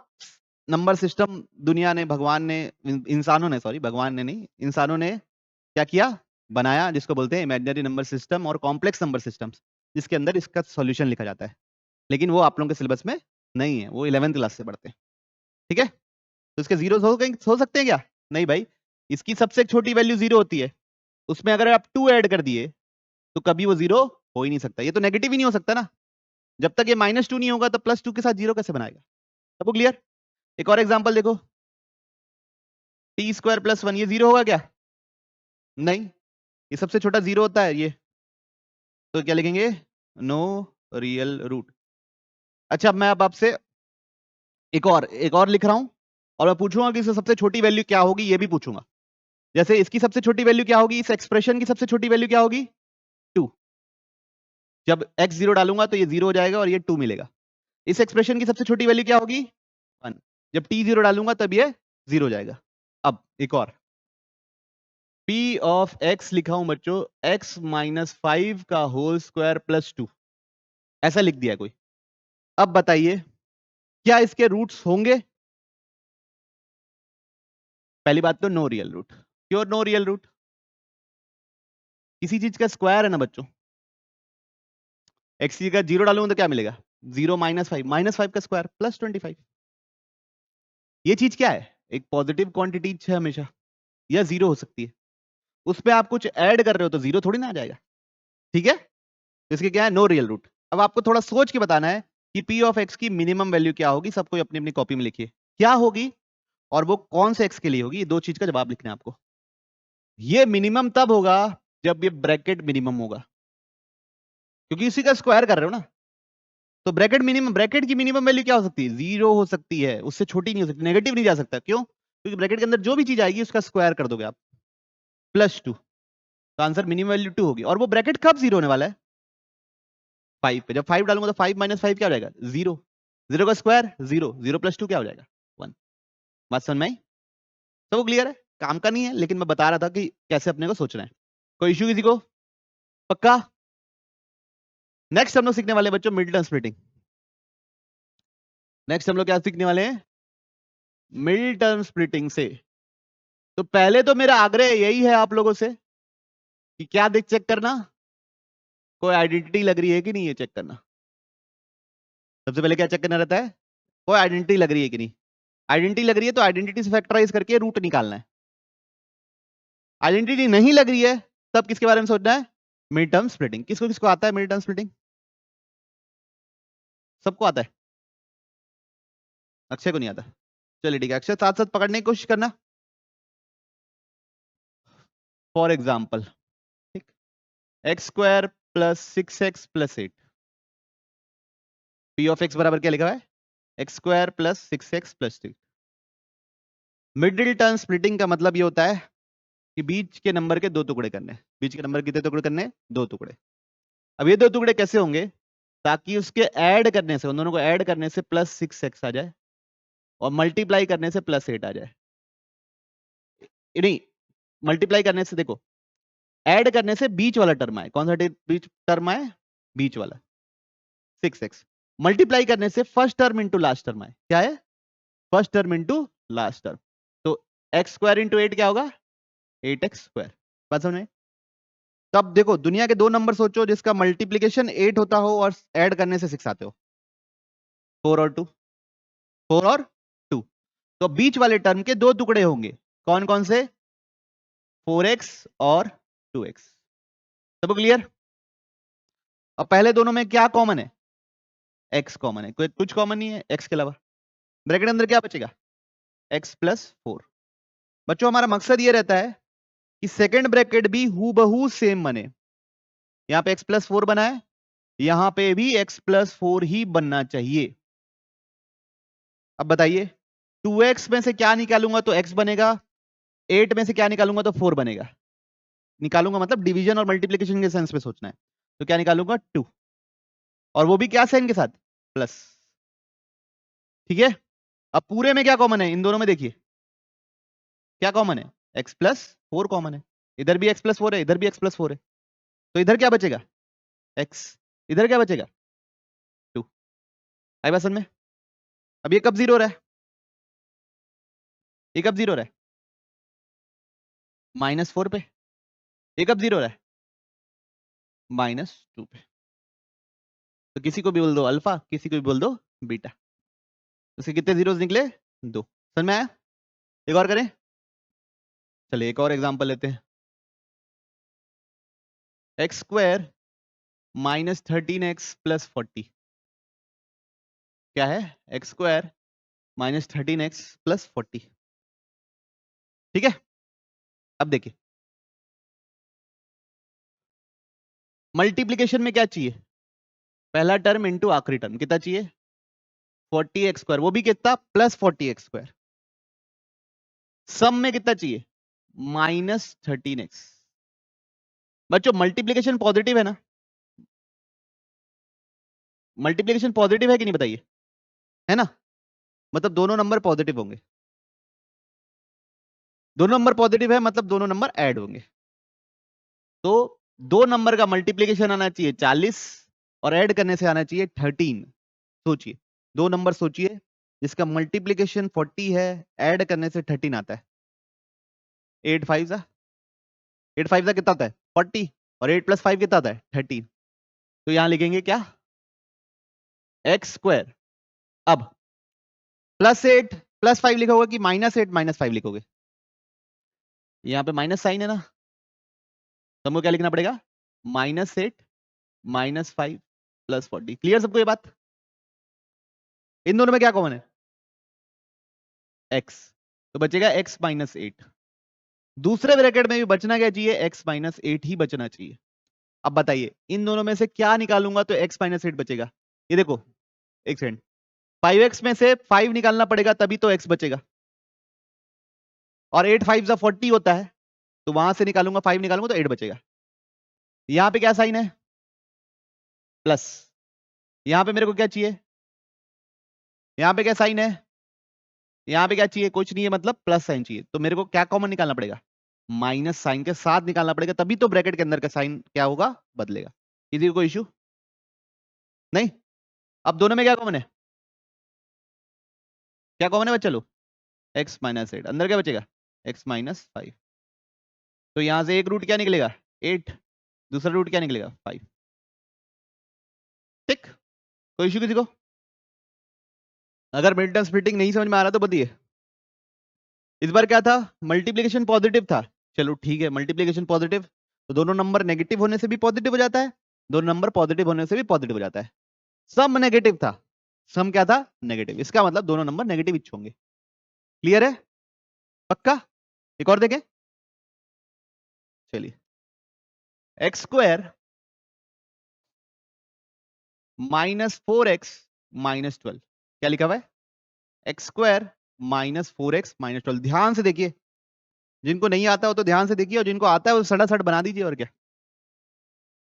नंबर सिस्टम दुनिया ने, भगवान ने, इंसानों ने, सॉरी भगवान ने नहीं, इंसानों ने क्या किया? बनाया, जिसको बोलते हैं इमेजिनरी नंबर सिस्टम और कॉम्प्लेक्स नंबर सिस्टम्स, जिसके अंदर इसका सॉल्यूशन लिखा जाता है। लेकिन वो आप लोगों के सिलेबस में नहीं है, वो 11th क्लास से पढ़ते हैं। ठीक है, तो इसके जीरो हो सकते हैं क्या? नहीं भाई, इसकी सबसे छोटी वैल्यू 0 होती है, उसमें अगर आप 2 ऐड कर दिए तो कभी वो 0 हो ही नहीं सकता। ये तो नेगेटिव ही नहीं हो सकता ना, जब तक ये -2 नहीं होगा तो +2 के साथ 0 कैसे बनाएगा? सबको क्लियर? एक और एग्जांपल देखो, t² + 1, ये 0 होगा क्या? नहीं, ये सबसे छोटा 0 होता है ये, तो क्या लिखेंगे? No real root. अच्छा, मैं अब आपसे एक और लिख रहा हूं और मैं पूछूंगा कि इससे सबसे छोटी वैल्यू क्या होगी, ये भी पूछूंगा। जैसे इसकी सबसे छोटी वैल्यू क्या होगी, इस एक्सप्रेशन की सबसे छोटी वैल्यू क्या होगी? 2। जब x 0 डालूंगा तो ये 0 हो जाएगा और ये 2 मिलेगा। इस एक्सप्रेशन की सबसे छोटी वैल्यू क्या होगी? 1। जब t 0 डालूंगा तब ये 0 हो जाएगा। अब एक और, p ऑफ x लिखा हूं बच्चों, x - 5 का होल स्क्वायर प्लस 2, ऐसा लिख दिया कोई। अब बताइए क्या इसके रूट्स होंगे? पहली बात तो नो रियल रूट। क्यों नो रियल रूट? किसी चीज का स्क्वायर है ना बच्चों, x का 0 डालूंगा तो क्या मिलेगा? 0 - 5, -5 का स्क्वायर प्लस 25। ये चीज क्या है? एक पॉजिटिव क्वांटिटी है हमेशा, या 0 हो सकती है। उस पर आप कुछ ऐड कर रहे हो तो 0 थोड़ी ना आ जाएगा। ठीक है, तो इसके क्या है? No real root. अब आपको थोड़ा सोच के बताना है कि p ऑफ x की मिनिमम वैल्यू क्या होगी। सबको अपनी अपनी कॉपी में लिखिए क्या होगी और वो कौन से x के लिए होगी। ये दो चीज का जवाब लिखना है आपको। ये मिनिमम तब होगा जब ये ब्रैकेट मिनिमम होगा, क्योंकि इसी का स्क्वायर कर रहे हो ना। तो ब्रैकेट की मिनिमम वैल्यू क्या हो सकती है? 0 हो सकती है, उससे छोटी नहीं हो सकती, नेगेटिव नहीं जा सकता। क्यों? क्योंकि ब्रैकेट के अंदर जो भी चीज आएगी उसका स्क्वायर कर दोगे आप, +2। तो आंसर मिनिमम वैल्यू 2 होगी। और वो ब्रैकेट कब 0 होने वाला है? 5 पे। जब 5 डालूंगा तो 5 - 5 क्या हो जाएगा? 0। 0 का स्क्वायर 0, 0 + 2 क्या हो जाएगा? 1। बात समझ में आई? सबको क्लियर है? काम का नहीं है, लेकिन मैं बता रहा था कि कैसे अपने को सोचना है। कोई इश्यू किसी को? पक्का? नेक्स्ट हम लोग सीखने वाले बच्चों मिड टर्म स्प्लिटिंग। नेक्स्ट हम लोग क्या सीखने वाले हैं? मिड टर्म स्प्लिटिंग से। तो पहले तो मेरा आग्रह यही है आप लोगों से कि क्या देख चेक करना, कोई आइडेंटिटी लग रही है कि नहीं, ये चेक करना। सबसे पहले क्या चेक करना रहता है? कोई आइडेंटिटी लग रही है कि नहीं। आइडेंटिटी लग रही है तो आइडेंटिटी से फैक्टराइज करके रूट निकालना है। आइडेंटिटी नहीं लग रही है तब किसके बारे में सोचना है? Mid term splitting. किसको किसको आता है मिड टर्म स्प्लिटिंग? सबको आता है, अक्षय को नहीं आता। चलिए ठीक है, अक्षय साथ साथ पकड़ने की कोशिश करना। फॉर एग्जाम्पल, ठीक, x² + 6x + 8, p of x बराबर क्या लिखा हुआ है? x² + 6x + 8। Middle term splitting का मतलब ये होता है कि बीच के नंबर के दो टुकड़े करने। बीच के नंबर कितने टुकड़े करने? दो टुकड़े। अब ये दो टुकड़े कैसे होंगे? ताकि उसके ऐड करने से, उन दोनों को ऐड करने से +6x आ जाए और मल्टीप्लाई करने से +8 आ जाए। नहीं, मल्टीप्लाई करने से, देखो, ऐड करने से बीच वाला टर्म आए। कौन सा बीच टर्म आए? बीच वाला 6x। मल्टीप्लाई करने से first term into last term आए। क्या है? First term into last term. तो x² × 8 क्या होगा? 8x²। बात समझ में? तब देखो, दुनिया के दो नंबर सोचो जिसका मल्टीप्लीकेशन 8 होता हो और ऐड करने से 6 आते हो। 4 और 2, 4 और 2। तो बीच वाले टर्म के दो टुकड़े होंगे। कौन कौन से? 4x और 2x। सबको क्लियर? अब पहले दोनों में क्या कॉमन है? x कॉमन है। कोई कुछ कॉमन नहीं है x के अलावा। ब्रैकेट अंदर क्या बचेगा? x + 4। बच्चों, हमारा मकसद ये रहता है कि सेकंड ब्रैकेट भी हूबहू सेम बने। यहां पे x + 4 बना है, यहां पे भी x + 4 ही बनना चाहिए। अब बताइए 2x में से क्या निकालूंगा तो x बनेगा, 8 में से क्या निकालूंगा तो 4 बनेगा। निकालूंगा मतलब डिवीजन और मल्टीप्लिकेशन के सेंस में सोचना है। तो क्या निकालूंगा 2, और वो भी क्या साइन के साथ, प्लस। ठीक है, अब पूरे में क्या कॉमन है इन दोनों में, देखिए क्या कॉमन है, x प्लस 4 कॉमन है। इधर भी x प्लस 4 है, इधर भी x प्लस 4 है, तो इधर क्या बचेगा x, इधर क्या बचेगा 2। आई बात समझ में? अब ये कब जीरो हो रहा है, ये कब जीरो हो रहा है -4 पे, ये कब जीरो हो रहा है -2 पे। तो किसी को भी बोल दो अल्फा, किसी को भी बोल दो बीटा। उसके कितने जीरोस निकले, 2। समझ में आया? एक और करें, चलिए एक और एग्जांपल लेते हैं। एक्स स्क्वायर -13x + 40 क्या है, एक्स स्क्वायर -13x + 40। ठीक है, अब देखिए मल्टीप्लीकेशन में क्या चाहिए, पहला टर्म इंटू आखिरी टर्म, कितना चाहिए 40x², वो भी कितना +40x²। सम में कितना चाहिए -13x। बच्चों मल्टीप्लीकेशन पॉजिटिव है ना, मल्टीप्लीकेशन पॉजिटिव है कि नहीं बताइए, है ना, मतलब दोनों नंबर पॉजिटिव होंगे, दोनों नंबर पॉजिटिव है मतलब दोनों नंबर ऐड होंगे। तो दो नंबर का मल्टीप्लीकेशन आना चाहिए 40 और ऐड करने से आना चाहिए 13। सोचिए दो नंबर सोचिए जिसका मल्टीप्लीकेशन 40 है, ऐड करने से 13 आता है। 8 5 जा 8 5 जा कितना आता है 40, और 8 + 5 कितना आता है 13। तो यहां लिखेंगे क्या x²। अब +8 + 5 लिखोगे कि -8 -5 लिखोगे, यहां पे माइनस साइन है ना, तो हमको क्या लिखना पड़ेगा -8 -5 + 40। क्लियर सबको ये बात? इन दोनों में क्या कॉमन है x, तो बचेगा x -8। दूसरे ब्रैकेट में भी बचना क्या चाहिए x -8 ही बचना चाहिए। अब बताइए इन दोनों में से क्या निकालूंगा तो x -8 बचेगा। ये देखो एक सेकंड, 5x में से 5 निकालना पड़ेगा तभी तो x बचेगा, और 8 5 जा 40 होता है, तो वहां से निकालूंगा 5 निकालूंगा तो 8 बचेगा। यहां पे क्या साइन है प्लस, यहां पे मेरे को क्या चाहिए, यहां पे क्या साइन है, यहां पे क्या चाहिए कुछ नहीं है मतलब प्लस साइन चाहिए, तो मेरे को क्या कॉमन निकालना पड़ेगा माइनस साइन के साथ निकालना पड़ेगा, तभी तो ब्रैकेट के अंदर का साइन क्या होगा बदलेगा। किसी को कोई इशू नहीं? अब दोनों में क्या कॉमन है, क्या कॉमन है बच्चा लो x -8, अंदर क्या बचेगा x -5। तो यहां से एक रूट क्या निकलेगा 8, दूसरा रूट क्या निकलेगा 5। ठीक, कोई इशू किसी को? अगर मिड टर्म स्प्लिटिंग नहीं समझ में आ रहा तो बताइए। इस बार क्या था मल्टीप्लिकेशन पॉजिटिव था, चलो ठीक है मल्टीप्लिकेशन पॉजिटिव, तो दोनों नंबर नेगेटिव होने से भी पॉजिटिव हो जाता है, दोनों नंबर पॉजिटिव होने से भी पॉजिटिव हो जाता है। सम नेगेटिव था, सम क्या था नेगेटिव, इसका मतलब दोनों नंबर नेगेटिव ही होंगे। क्लियर है पक्का? एक और देखें, चलिए x² -4x -12 क्या लिखा हुआ है x² -4x -12। ध्यान से देखिए, जिनको नहीं आता हो तो ध्यान से देखिए, और जिनको आता है वो सड़ा बना दीजिए। और क्या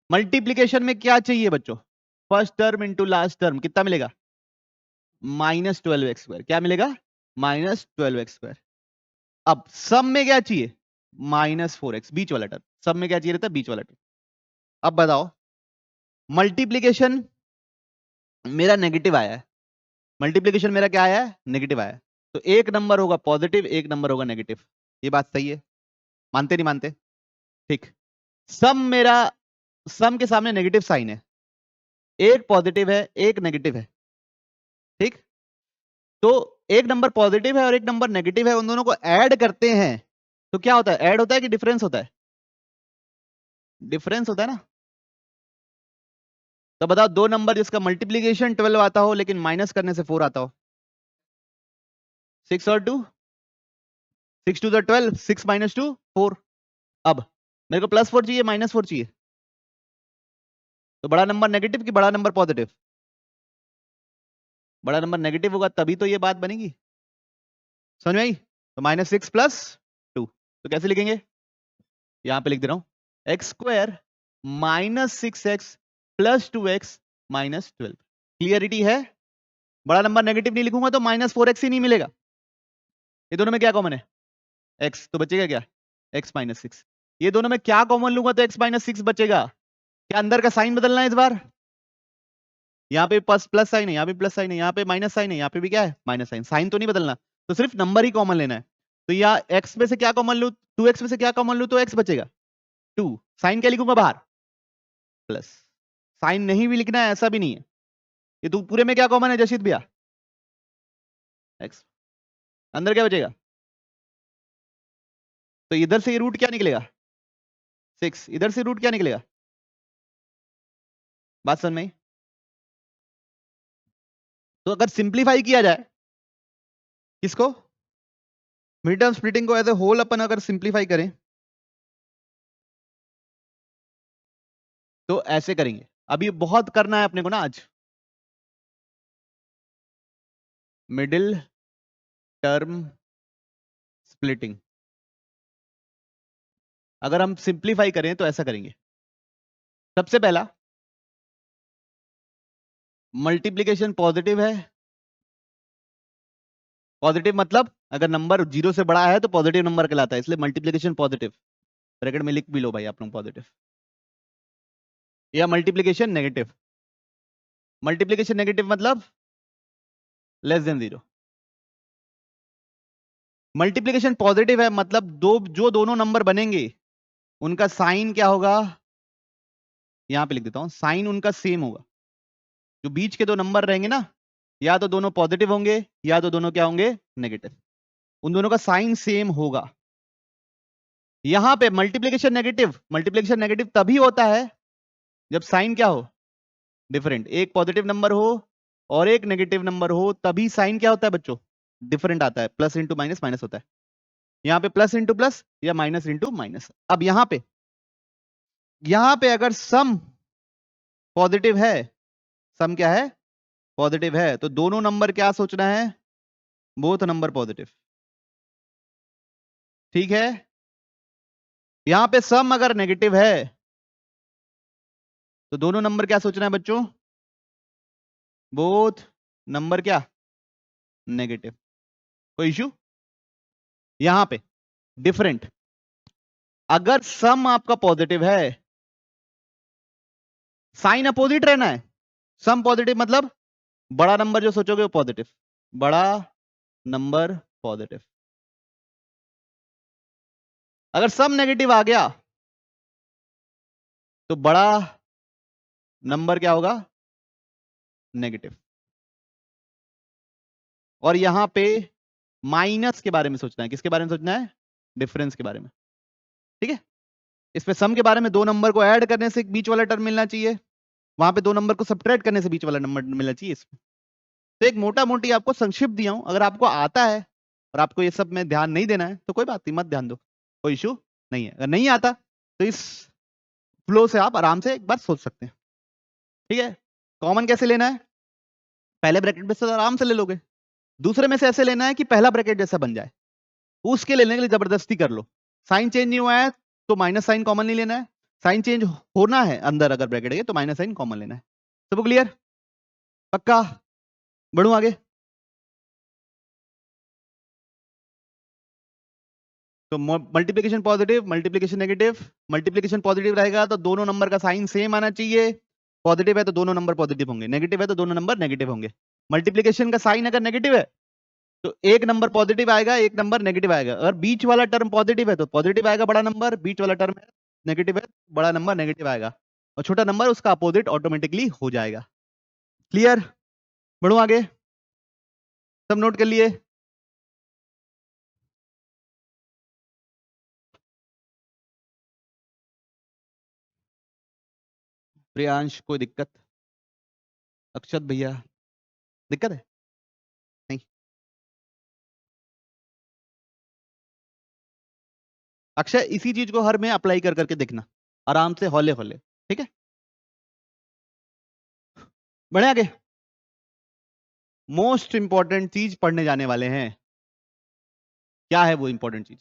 मल्टीप्लीकेशन में क्या चाहिए बच्चों, first term into last term, कितना मिलेगा -12x²। क्या मिलेगा -12x²। अब सम में क्या चाहिए -4x, बीच वाला टर्म, सब में क्या चाहिए रहता है बीच वाला टर्म। अब बताओ मल्टीप्लीकेशन मेरा नेगेटिव आया है, मल्टीप्लीकेशन मेरा क्या आया है नेगेटिव आया है, तो एक नंबर होगा पॉजिटिव एक नंबर होगा नेगेटिव। ये बात सही है, मानते नहीं मानते? ठीक, सम मेरा, सम के सामने नेगेटिव साइन है, एक पॉजिटिव है एक नेगेटिव है। ठीक, तो एक नंबर पॉजिटिव है और एक नंबर नेगेटिव है, उन दोनों को ऐड करते हैं तो क्या होता है, ऐड होता है कि डिफरेंस होता है, डिफरेंस होता है ना। तो बताओ दो नंबर जिसका मल्टीप्लीकेशन 12 आता हो लेकिन माइनस करने से 4 आता हो, 6 और 2, 6 2 12, 6 -2 4। अब मेरे को +4 चाहिए -4 चाहिए, तो बड़ा नंबर नेगेटिव कि बड़ा नंबर पॉजिटिव, बड़ा नंबर नेगेटिव होगा तभी तो ये बात बनेगी। समझ में आई? तो -6 + 2, तो कैसे लिखेंगे? यहां पे लिख दे रहा हूं x² -6x + 2x -12। क्लियरिटी है? बड़ा नंबर नेगेटिव नहीं लिखूंगा तो -4x ही नहीं मिलेगा। ये दोनों में क्या कॉमन है? x, तो बचेगा क्या? x - 6। ये दोनों में क्या कॉमन लूंगा तो x - 6 बचेगा। क्या अंदर का साइन बदलना है इस बार? यहाँ पे प्लस साइन है, यहाँ पे प्लस साइन है, यहाँ पे माइनस साइन है, यहाँ पे भी क्या है? Minus sign. साइन तो नहीं बदलना, तो सिर्फ नंबर ही कॉमन लेना है। तो यहाँ x में से क्या कॉमन लू? 2x में से क्या कॉमन लू तो x बचेगा 2। साइन क्या लिखूंगा बाहर? प्लस। साइन नहीं भी लिखना है ऐसा भी नहीं है। ये तो पूरे में क्या कॉमन है जशीत भैया? x। अंदर क्या बचेगा? तो इधर से ये रूट क्या निकलेगा? 6। इधर से रूट क्या निकलेगा? बात समझ में आई? तो अगर सिंप्लीफाई किया जाए किसको? मिड टर्म स्प्लिटिंग को एज ए होल अपन अगर सिंप्लीफाई करें तो ऐसे करेंगे। अभी बहुत करना है अपने को ना आज। मिडिल टर्म स्प्लिटिंग अगर हम सिंप्लीफाई करें तो ऐसा करेंगे। सबसे पहला, मल्टीप्लिकेशन पॉजिटिव है। पॉजिटिव मतलब अगर नंबर 0 से बड़ा है तो पॉजिटिव नंबर कहलाता है, इसलिए मल्टीप्लिकेशन पॉजिटिव। ब्रैकेट में लिख भी लो भाई आप लोग पॉजिटिव। या मल्टीप्लिकेशन नेगेटिव। मल्टीप्लिकेशन नेगेटिव मतलब <0। मल्टीप्लिकेशन पॉजिटिव है मतलब जो दोनों नंबर बनेंगे उनका साइन क्या होगा? यहां पे लिख देता हूं, साइन उनका सेम होगा। जो बीच के दो नंबर रहेंगे ना, या तो दोनों पॉजिटिव होंगे या तो दोनों क्या होंगे? नेगेटिव। उन दोनों का साइन सेम होगा। यहां पे मल्टीप्लिकेशन नेगेटिव तभी होता है जब साइन क्या हो? डिफरेंट। एक पॉजिटिव नंबर हो और एक नेगेटिव नंबर हो तभी साइन क्या होता है बच्चों? डिफरेंट आता है। प्लस इंटू माइनस माइनस होता है। यहां पे प्लस इंटू प्लस या माइनस इंटू माइनस। अब यहां पे अगर सम पॉजिटिव है, सम क्या है? पॉजिटिव है, तो दोनों नंबर क्या सोचना है? Both number positive. ठीक है? यहां पे सम अगर नेगेटिव है तो दोनों नंबर क्या सोचना है बच्चों? बोथ नंबर क्या? नेगेटिव। कोई इश्यू? यहां पे डिफरेंट। अगर सम आपका पॉजिटिव है, साइन अपोजिट रहना है। सम पॉजिटिव मतलब बड़ा नंबर जो सोचोगे वो पॉजिटिव। बड़ा नंबर पॉजिटिव। अगर सम नेगेटिव आ गया तो बड़ा नंबर क्या होगा? नेगेटिव। और यहां पे माइनस के बारे में सोचना है। किसके बारे में सोचना है? डिफरेंस के बारे में। ठीक है? इसमें सम के बारे में दो नंबर को ऐड करने से बीच वाला टर्म मिलना चाहिए, वहां पे दो नंबर को सब्ट्रैक्ट करने से बीच वाला नंबर मिलना चाहिए। इसमें तो एक मोटा मोटी आपको संक्षिप्त दिया हूं। अगर आपको आता है और आपको ये सब में ध्यान नहीं देना है तो कोई बात नहीं, मत ध्यान दो, कोई इशू नहीं है। अगर नहीं आता तो इस फ्लो से आप आराम से एक बार सोच सकते हैं। ठीक है? कॉमन कैसे लेना है? पहले ब्रैकेट में से आराम से ले लोगे, दूसरे में से ऐसे लेना है कि पहला ब्रैकेट जैसा बन जाए। उसके लेने के लिए जबरदस्ती कर लो। साइन चेंज नहीं हुआ है तो माइनस साइन कॉमन नहीं लेना है। साइन चेंज होना है अंदर अगर ब्रैकेट है तो माइनस साइन कॉमन लेना है। सबको क्लियर? पक्का? बढ़ू आगे? तो multiplication positive, multiplication negative. Multiplication positive रहेगा तो दोनों नंबर का साइन सेम आना चाहिए। पॉजिटिव है तो दोनों नंबर पॉजिटिव होंगे, नेगेटिव है तो दोनों नंबर नेगेटिव होंगे। मल्टीप्लिकेशन का साइन अगर नेगेटिव है तो एक नंबर पॉजिटिव आएगा, एक नंबर नेगेटिव आएगा। अगर बीच वाला टर्म पॉजिटिव है तो पॉजिटिव आएगा बड़ा नंबर, बीच वाला टर्म नेगेटिव है बड़ा नंबर नेगेटिव आएगा, और छोटा नंबर उसका अपोजिट ऑटोमेटिकली हो जाएगा। क्लियर? बढ़ू आगे? सब नोट कर लिए? प्रियांश कोई दिक्कत? अक्षत भैया दिक्कत है? नहीं। अक्षय इसी चीज को हर में अप्लाई कर करके देखना आराम से, हौले हौले। ठीक है? बढ़े आगे? मोस्ट इंपॉर्टेंट चीज पढ़ने जाने वाले हैं। क्या है वो इंपॉर्टेंट चीज?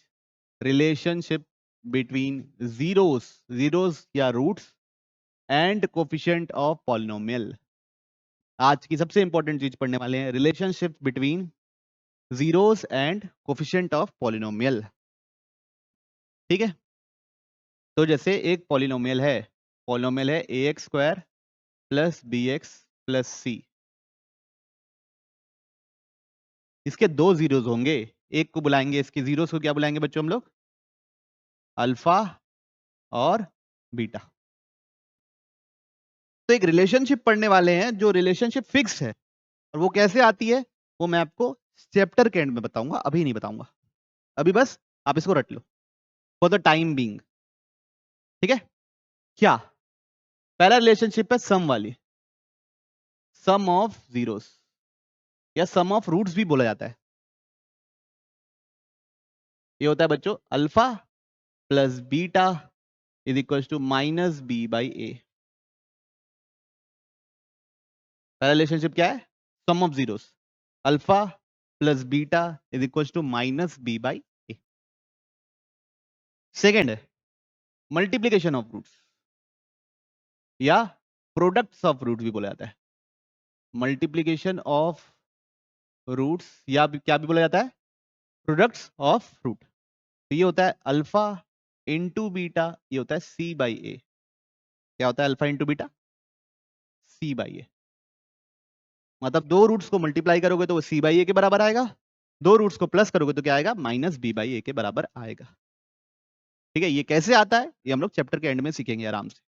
रिलेशनशिप बिटवीन जीरोस या roots and coefficient of polynomial. आज की सबसे इंपॉर्टेंट चीज पढ़ने वाले हैं, relationship between zeros and coefficient of polynomial. ठीक है, तो जैसे एक पॉलिनोमियल है A X square plus B X plus C. इसके दो जीरोस होंगे, एक को बुलाएंगे, इसके जीरोस को क्या बुलाएंगे बच्चों हम लोग? अल्फा और बीटा। तो एक रिलेशनशिप पढ़ने वाले हैं जो रिलेशनशिप फिक्स है, और वो कैसे आती है वो मैं आपको चैप्टर के एंड में बताऊंगा, अभी नहीं बताऊंगा। अभी बस आप इसको रट लो फॉर द टाइम बीइंग। ठीक है, क्या पहला रिलेशनशिप है सम वाली, सम ऑफ जीरोस या सम ऑफ रूट्स भी बोला जाता है। ये होता है बच्चों alpha plus beta is equal to minus B by A. पहला रिलेशनशिप क्या है? Sum of zeros, alpha plus beta is equal to minus B by A. Second है मल्टीप्लीकेशन ऑफ रूट्स या प्रोडक्ट्स ऑफ रूट्स भी बोला जाता है। Multiplication of roots या क्या भी बोला जाता है? Products of root. तो ये होता है अल्फा इंटू बीटा, ये होता है सी बाई ए। क्या होता है alpha into beta? C by A. मतलब दो रूट्स को मल्टीप्लाई करोगे तो वो सी बाई ए के बराबर आएगा, दो रूट्स को प्लस करोगे तो क्या आएगा? माइनस बी बाई ए के बराबर आएगा। ठीक है, ये कैसे आता है ये हम लोग चैप्टर के एंड में सीखेंगे आराम से,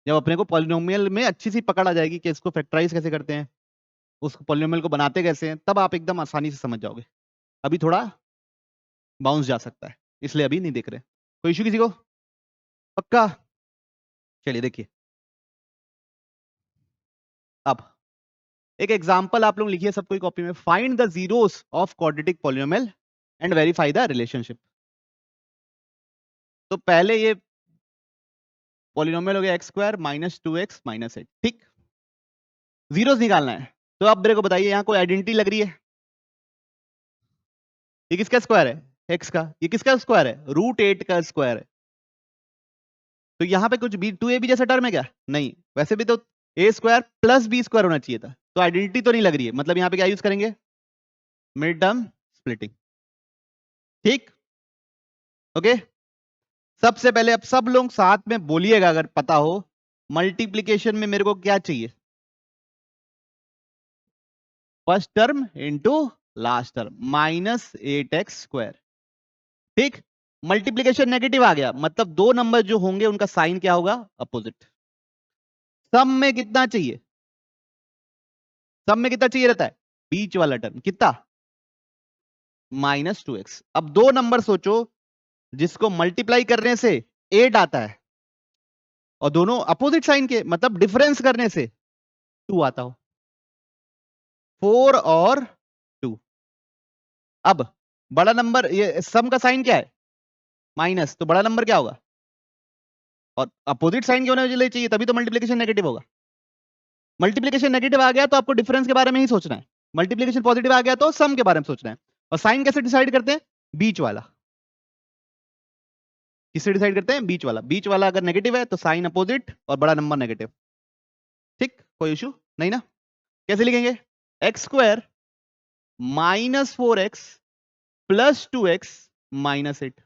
जब अपने को पॉलिनोमियल में अच्छी सी पकड़ आ जाएगी कि इसको फैक्टराइज कैसे करते हैं, उस पॉलिनोमियल को बनाते कैसे हैं, तब आप एकदम आसानी से समझ जाओगे। अभी थोड़ा बाउंस जा सकता है, इसलिए अभी नहीं देख रहे। कोई इशू किसी को? पक्का? चलिए देखिए, अब एक एग्जांपल आप लोग लिखिए सब कोई कॉपी में। Find the zeros of quadratic polynomial and verify the relationship. तो पहले ये पॉलिनोमियल हो गया x square minus two x minus eight. ठीक, जीरोस निकालना है। तो आप मेरे को बताइए यहाँ कोई आइडेंटिटी लग रही है? ये किसका स्क्वायर है? एक्स का। ये किसका स्क्वायर है? रूट 8 का स्क्वायर है। तो यहाँ पे कुछ बी टू ए बी जैसा टर्म है क्या? नहीं, वैसे भी तो A square plus B square होना चाहिए था, तो आइडेंटिटी तो नहीं लग रही है। मतलब यहाँ पे क्या यूज करेंगे? Mid term splitting. ठीक, ओके। सबसे पहले अब सब लोग साथ में बोलिएगा अगर पता हो, मल्टीप्लीकेशन में मेरे को क्या चाहिए? First term into last term minus 8x square. ठीक, मल्टीप्लीकेशन नेगेटिव आ गया, मतलब दो नंबर जो होंगे उनका साइन क्या होगा? अपोजिट। सम में कितना चाहिए? सम में कितना चाहिए रहता है? बीच वाला टर्म कितना? Minus 2x। अब दो नंबर सोचो जिसको मल्टीप्लाई करने से 8 आता है और दोनों अपोजिट साइन के, मतलब डिफरेंस करने से 2 आता हो। 4 और 2। अब बड़ा नंबर, ये सम का साइन क्या है? माइनस, तो बड़ा नंबर क्या होगा? और अपोजिट साइन के होने चाहिए, तभी तो मल्टीप्लीकेशन नेगेटिव होगा। मल्टीप्लीकेशन नेगेटिव आ गया तो आपको डिफरेंस के बारे में ही सोचना है, मल्टीप्लीकेशन पॉजिटिव आ गया तो सम के बारे में सोचना है। और साइन कैसे डिसाइड करते हैं? बीच वाला। किससे डिसाइड करते हैं? बीच वाला। बीच वाला अगर नेगेटिव है तो साइन अपोजिट और बड़ा नंबर नेगेटिव। ठीक, कोई इशू नहीं ना? कैसे लिखेंगे? X square minus 4x plus 2x minus 8।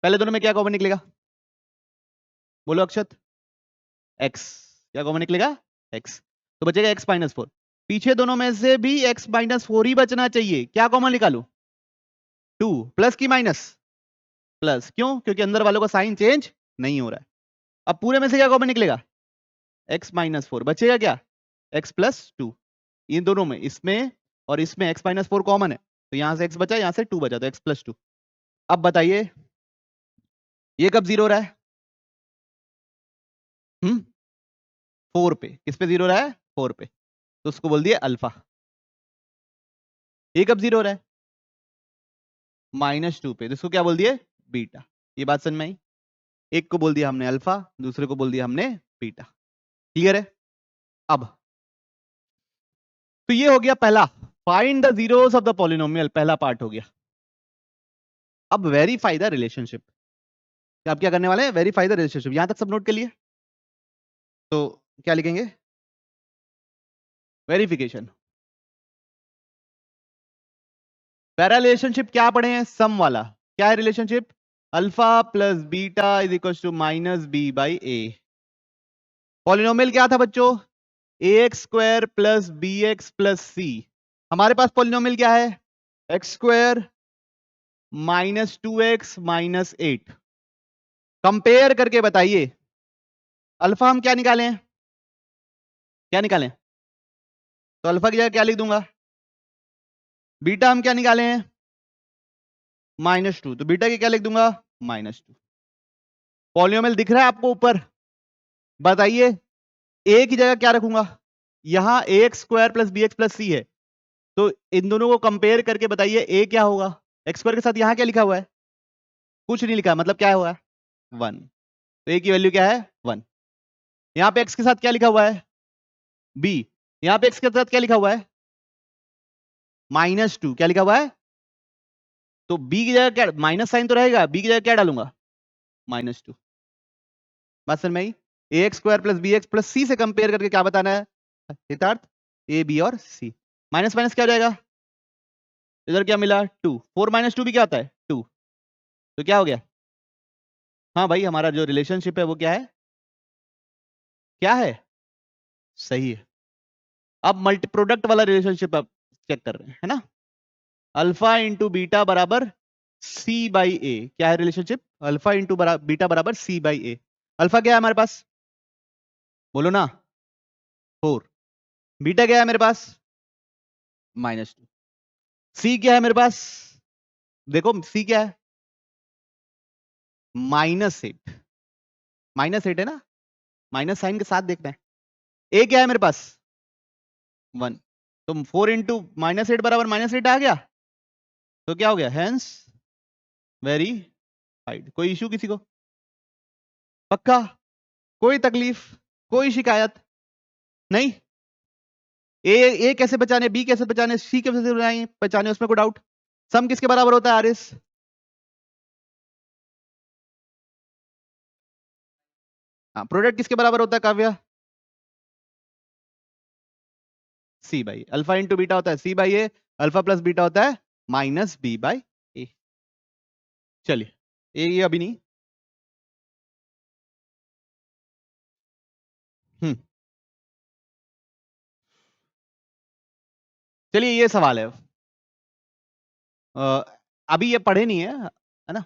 पहले दोनों में क्या कॉमन निकलेगा? बोलो अक्षत। x। क्या कॉमन निकलेगा? x। तो बचेगा x माइनस 4। पीछे दोनों में से भी x माइनस 4 ही बचना चाहिए। क्या कॉमन निकालू? 2 प्लस की माइनस? प्लस। क्यों? क्योंकि अंदर वालों का साइन चेंज नहीं हो रहा है। अब पूरे में से क्या कॉमन निकलेगा? x minus 4। बचेगा क्या? x plus 2। इन दोनों में, इसमें और इसमें x माइनस 4 कॉमन है, तो यहां से x बचा, यहां से 2 बचा, तो x प्लस 2। अब बताइए ये कब जीरो हो रहा है? 4 पे। किस पे जीरो हो रहा है? 4 पे, तो उसको बोल दिया अल्फा। ये कब जीरो हो रहा है? -2 पे, तो इसको क्या बोल दिए? बीटा। ये बात समझ में आई? एक को बोल दिया हमने अल्फा, दूसरे को बोल दिया हमने बीटा। क्लियर है? अब तो ये हो गया पहला, find the zeros of the polynomial, पहला पार्ट हो गया। अब वेरीफाई द रिलेशनशिप, आप क्या करने वाले हैं? Verify the relationship. यहां तक सब नोट कर लिए? तो क्या लिखेंगे? वेरिफिकेशन। पहला रिलेशनशिप क्या पढ़े हैं? सम वाला। क्या है relationship? Alpha plus beta is equal to minus B by A. Polynomial क्या था बच्चों? A X square plus B X plus C. हमारे पास पॉलिनोमियल क्या है? X square minus 2x minus 8। Compare करके बताइए, अल्फा हम क्या निकाले हैं? क्या निकालें? तो अल्फा की जगह क्या लिख दूंगा? बीटा हम क्या निकाले हैं? -2, तो बीटा की क्या लिख दूंगा? -2। पॉलिनोमियल दिख रहा है आपको ऊपर? बताइए ए की जगह क्या रखूंगा? यहां A X square plus B X plus C है, तो इन दोनों को कंपेयर करके बताइए ए क्या होगा? एक्स स्क्वायर के साथ यहां क्या लिखा हुआ है? कुछ नहीं लिखा, मतलब क्या होगा? 1। तो ए की वैल्यू क्या है? 1। यहां पे एक्स के साथ क्या लिखा हुआ है? बी। यहां पे एक्स के साथ क्या लिखा हुआ है? -2। क्या लिखा हुआ है? तो बी की जगह क्या, माइनस साइन तो रहेगा, बी की जगह क्या डालूंगा? -2। बात समझ में आई? A X square plus B X plus C से कंपेयर करके क्या बताना है हितार्थ? ए बी और सी। माइनस माइनस क्या हो जाएगा? इधर क्या मिला? 2। 4 - 2 भी क्या होता है? 2। तो क्या हो गया? हाँ भाई, हमारा जो रिलेशनशिप है वो क्या है? क्या है? सही है। अब मल्टी प्रोडक्ट वाला रिलेशनशिप आप चेक कर रहे हैं, है ना? अल्फा इंटू बीटा बराबर सी बाई ए। क्या है रिलेशनशिप? अल्फा इंटू बीटा बराबर सी बाई ए। अल्फा क्या है हमारे पास? बोलो ना। 4। बीटा क्या है मेरे पास? -2। सी क्या है मेरे पास? देखो सी क्या है? -8। -8 है ना? माइनस साइन के साथ देखना है। ए क्या है मेरे पास? 1। तो 4 इंटू -8 बराबर -8 आ गया। तो क्या हो गया? Hence verified. कोई इश्यू किसी को? पक्का? कोई तकलीफ? कोई शिकायत नहीं? ए कैसे बचाने, बी कैसे बचाने, सी कैसे बचाने, उसमें कोई डाउट? सम किसके बराबर होता है आरिस? हाँ, प्रोडक्ट किसके बराबर होता है Kavya? C by. Alpha into beta होता है C by A, alpha plus beta होता है माइनस बी बाई ए। चलिए ये अभी नहीं। चलिए ये सवाल है, अभी ये पढ़े नहीं है ना,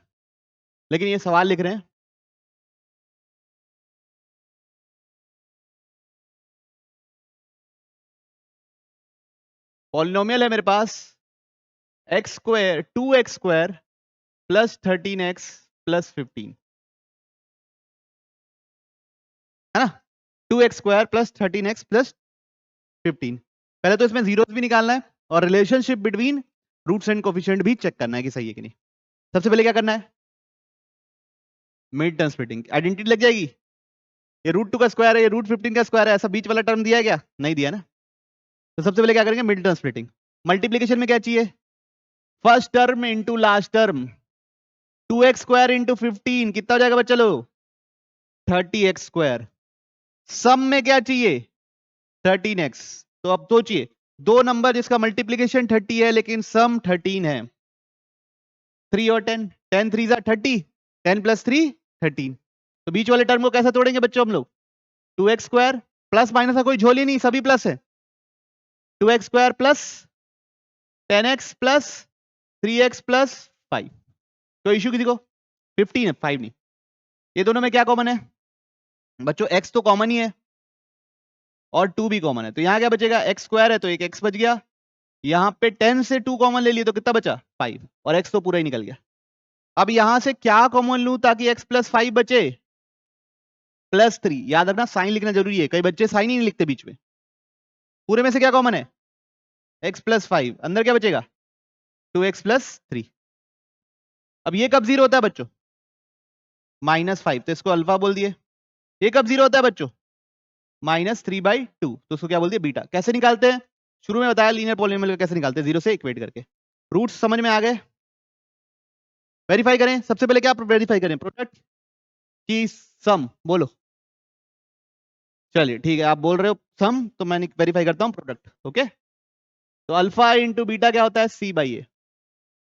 लेकिन ये सवाल लिख रहे हैं। पॉलिनोमियल है मेरे पास X square 2x square plus 13x plus 15, है ना? 2x square plus 13x plus 15। पहले तो इसमें जीरोस भी निकालना है और relationship between roots and coefficient भी चेक करना है कि सही है कि नहीं। सबसे पहले क्या करना है? Mid term splitting. आइडेंटिटी लग जाएगी। ये √2 का स्क्वायर है, ये √15 का स्क्वायर है, ऐसा बीच वाला टर्म दिया है क्या? नहीं दिया ना। तो सबसे पहले क्या करेंगे? Mid term splitting. मल्टीप्लीकेशन में क्या चाहिए? First term into last term. 2x square into 15 कितना हो जाएगा बच्चा लोग? 30x square. सम में क्या चाहिए? 13x। तो अब सोचिए, दो नंबर जिसका मल्टीप्लीकेशन 30 है लेकिन सम 13 है। 3 और 10, 10 3 30, 10 प्लस 3 13। तो बीच वाले टर्म को कैसे तोड़ेंगे बच्चों हम लोग? 2x स्क्वायर प्लस माइनस का कोई झोल ही नहीं, सभी प्लस है। 2x square plus 10x plus 3x plus 5। कोई इश्यू किसी को? 15 है, 5 नहीं। ये दोनों में क्या कॉमन है बच्चों? x तो कॉमन ही है और 2 भी कॉमन है, तो यहां क्या बचेगा? x स्क्वायर है तो एक x बच गया। यहां पे 10 से 2 कॉमन ले लिए तो कितना बचा? 5, और x तो पूरा ही निकल गया। अब यहां से क्या कॉमन लूं ताकि x प्लस 5 बचे? +3। याद रखना साइन लिखना जरूरी है, कई बच्चे साइन ही नहीं लिखते बीच में। पूरे में से क्या कॉमन है? x प्लस 5, अंदर क्या बचेगा? 2x plus 3। अब ये कब जीरो होता है बच्चों? -5, तो इसको अल्फा बोल दिए। ये कब जीरो होता है बच्चों? -3/2, तो उसको क्या बोल दिया? बीटा। कैसे निकालते हैं? शुरू में बताया लीनियर पॉलिनोमियल कैसे निकालते हैं, जीरो से इक्वेट करके। रूट्स समझ में आ गए? वेरीफाई करें, सबसे पहले क्या वेरीफाई करें, प्रोडक्ट की सम, बोलो। चलिए ठीक है, आप बोल रहे हो सम, तो मैं वेरीफाई करता हूं प्रोडक्ट। ओके, तो अल्फा इंटू बीटा क्या होता है, C by A.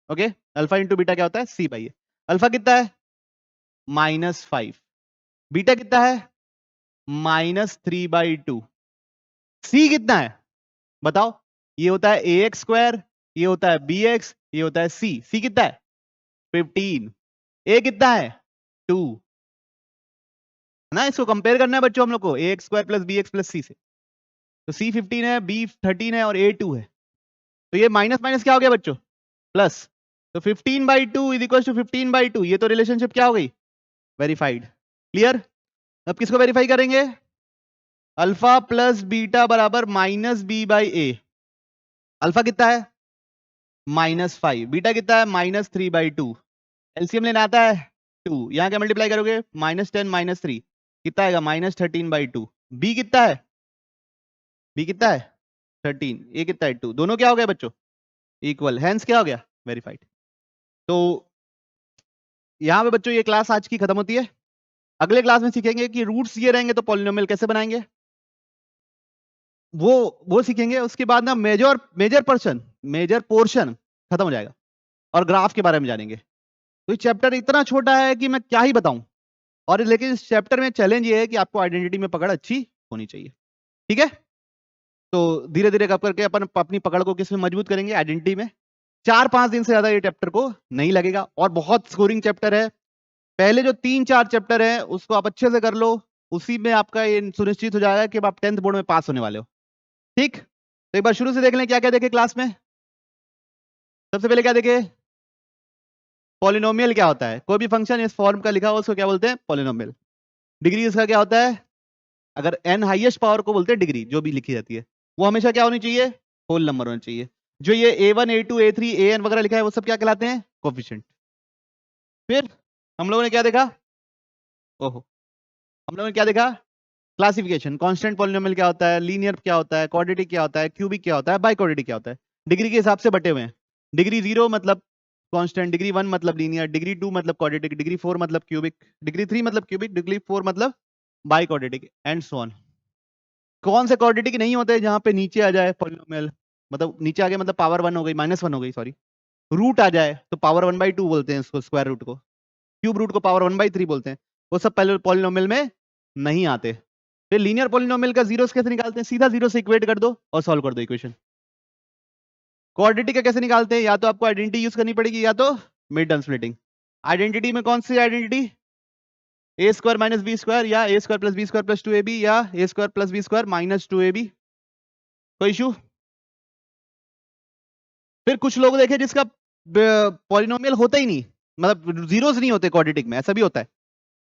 Okay, alpha into beta क्या होता है, सी बाई ए। अल्फा कितना है, -5, बीटा कितना है, -3/2, सी कितना है बताओ, ये होता है ax², ये होता है bx, ये होता है सी कितना है 15, a कितना है 2, है ना। इसको कंपेयर करना है बच्चों हम लोग को, ax² + bx + c से। तो c 15 है, b 13 है और a 2 है, तो ये माइनस माइनस क्या हो गया बच्चों, प्लस। तो 15/2 = 15/2, ये तो रिलेशनशिप क्या हो गई, वेरीफाइड। क्लियर। अब किसको वेरीफाई करेंगे, अल्फा प्लस बीटा बराबर -b/a। अल्फा कितना है -5, बीटा कितना है -3/2, एलसीएम लेना आता है 2, यहां क्या मल्टीप्लाई करोगे, -10 - 3 कितना आएगा, -13/2। बी कितना है, बी कितना है 13, ए कितना है 2, दोनों क्या हो गया बच्चों, इक्वल, हैंस क्या हो गया, वेरीफाइड। तो यहां पे बच्चों ये क्लास आज की खत्म होती है। अगले क्लास में सीखेंगे कि रूट्स ये रहेंगे तो पॉलिनोमियल कैसे बनाएंगे, वो सीखेंगे। उसके बाद ना मेजर पोर्शन खत्म हो जाएगा और ग्राफ के बारे में जानेंगे। तो ये चैप्टर इतना छोटा है कि मैं क्या ही बताऊं, और लेकिन इस चैप्टर में चैलेंज ये है कि आपको आइडेंटिटी में पकड़ अच्छी होनी चाहिए। ठीक है, तो धीरे धीरे कब करके अपन अपनी पकड़ को किसमें मजबूत करेंगे, आइडेंटिटी में। 4-5 दिन से ज्यादा ये चैप्टर को नहीं लगेगा, और बहुत स्कोरिंग चैप्टर है। पहले जो 3-4 चैप्टर है उसको आप अच्छे से कर लो, उसी में आपका ये सुनिश्चित हो जाएगा कि आप 10th बोर्ड में पास होने वाले हो। ठीक, तो एक बार शुरू से देख लें क्या क्या देखे क्लास में। सबसे पहले क्या देखे, पॉलिनोमियल क्या होता है, कोई भी फंक्शन इस फॉर्म का लिखा हो उसको क्या बोलते हैं, पॉलिनोमियल। डिग्री इसका क्या होता है, अगर n हाईएस्ट पावर को बोलते हैं डिग्री, जो भी लिखी जाती है वो हमेशा क्या होनी चाहिए, होल नंबर होना चाहिए। जो ये a1 a2 a3 an वगैरह लिखा है वो सब क्या कहलाते हैं, कोफिशिएंट। फिर हम लोगों ने क्या देखा, ओहो, हम लोगों ने क्या देखा, क्लासिफिकेशन, कांस्टेंट पॉलिनोमियल क्या होता है, लीनियर क्या होता है, क्वाड्रेटिक क्या होता है, क्यूबिक क्या होता है, बाइक्वाड्रेटिक क्या होता है। डिग्री के हिसाब से बटे हुए हैं, डिग्री 0 मतलब कांस्टेंट, डिग्री 1 मतलब लीनियर, डिग्री 2 मतलब क्वाड्रेटिक, डिग्री 4 मतलब क्यूबिक, डिग्री 3 मतलब क्यूबिक, डिग्री 4 मतलब बाइक्वाड्रेटिक एंड सो ऑन। कौन से क्वाड्रेटिक नहीं होते जहां पे नीचे आ जाए पॉलिनोमियल, मतलब नीचे आ गया मतलब पावर 1 हो गई, -1 हो गई सॉरी, रूट आ जाए तो पावर 1/2 बोलते हैं इसको, स्क्वायर रूट को, क्यूब रूट को पावर 1/3 बोलते हैं। वो सब पहले पॉलिनोमियल में नहीं आते। फिर लीनियर पॉलिनोमियल का जीरोस कैसे निकालते हैं, सीधा जीरो से इक्वेट कर दो और सॉल्व कर दो इक्वेशन। क्वाड्रेटिक का कैसे निकालते हैं, या तो आपको आइडेंटिटी यूज करनी पड़ेगी या तो मिड टर्म स्प्लिटिंग। आइडेंटिटी में कौन सी आइडेंटिटी, a² - b² या a² + b² + 2ab या a² + b² - 2ab। कोई इशू। फिर कुछ लोग देखे जिसका पॉलिनोमियल होता ही नहीं, मतलब जीरोस नहीं होते क्वाड्रेटिक में, ऐसा भी होता है।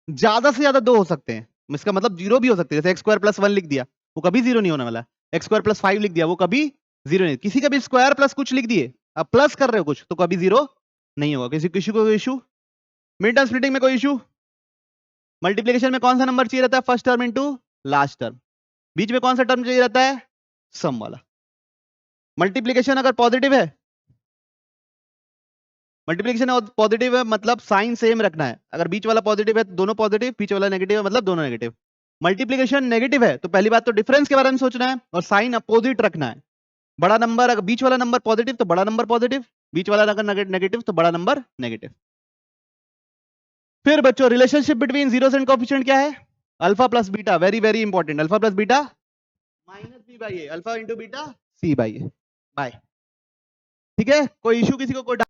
ज्यादा से ज्यादा 2 हो सकते हैं, इसका मतलब जीरो भी हो सकते हैं, जैसे x² + 1 लिख दिया वो कभी जीरो नहीं होने वाला, x² + 5 लिख दिया वो कभी जीरो नहीं, किसी का भी स्क्वायर प्लस कुछ लिख दिए, अब प्लस कर रहे हो कुछ तो कभी जीरो नहीं होगा। किसी को इशू, मिड टर्म स्प्लिटिंग में कोई इशू। मल्टीप्लिकेशन में कौन सा नंबर चाहिए रहता है, first term into last term. बीच में कौन सा टर्म चाहिए रहता है, सम वाला। मल्टीप्लिकेशन अगर पॉजिटिव है, मल्टीप्लिकेशन पॉजिटिव है मतलब साइन सेम रखना है, अगर बीच वाला पॉजिटिव है तो दोनों पॉजिटिव, बीच वाला नेगेटिव है मतलब दोनों नेगेटिव। मल्टीप्लिकेशन नेगेटिव है तो पहली बात तो डिफरेंस के बारे में सोचना है और साइन अपोजिट रखना है। बड़ा नंबर अगर बीच वाला नंबर पॉजिटिव तो बड़ा नंबर पॉजिटिव, बीच वाला अगर नेगेटिव तो बड़ा नंबर नेगेटिव। फिर बच्चों relationship between zeros and coefficient क्या है, alpha plus beta, very very important, alpha plus beta -b/a, alpha into beta c/a। Bye. ठीक है, कोई इशू किसी को, कोई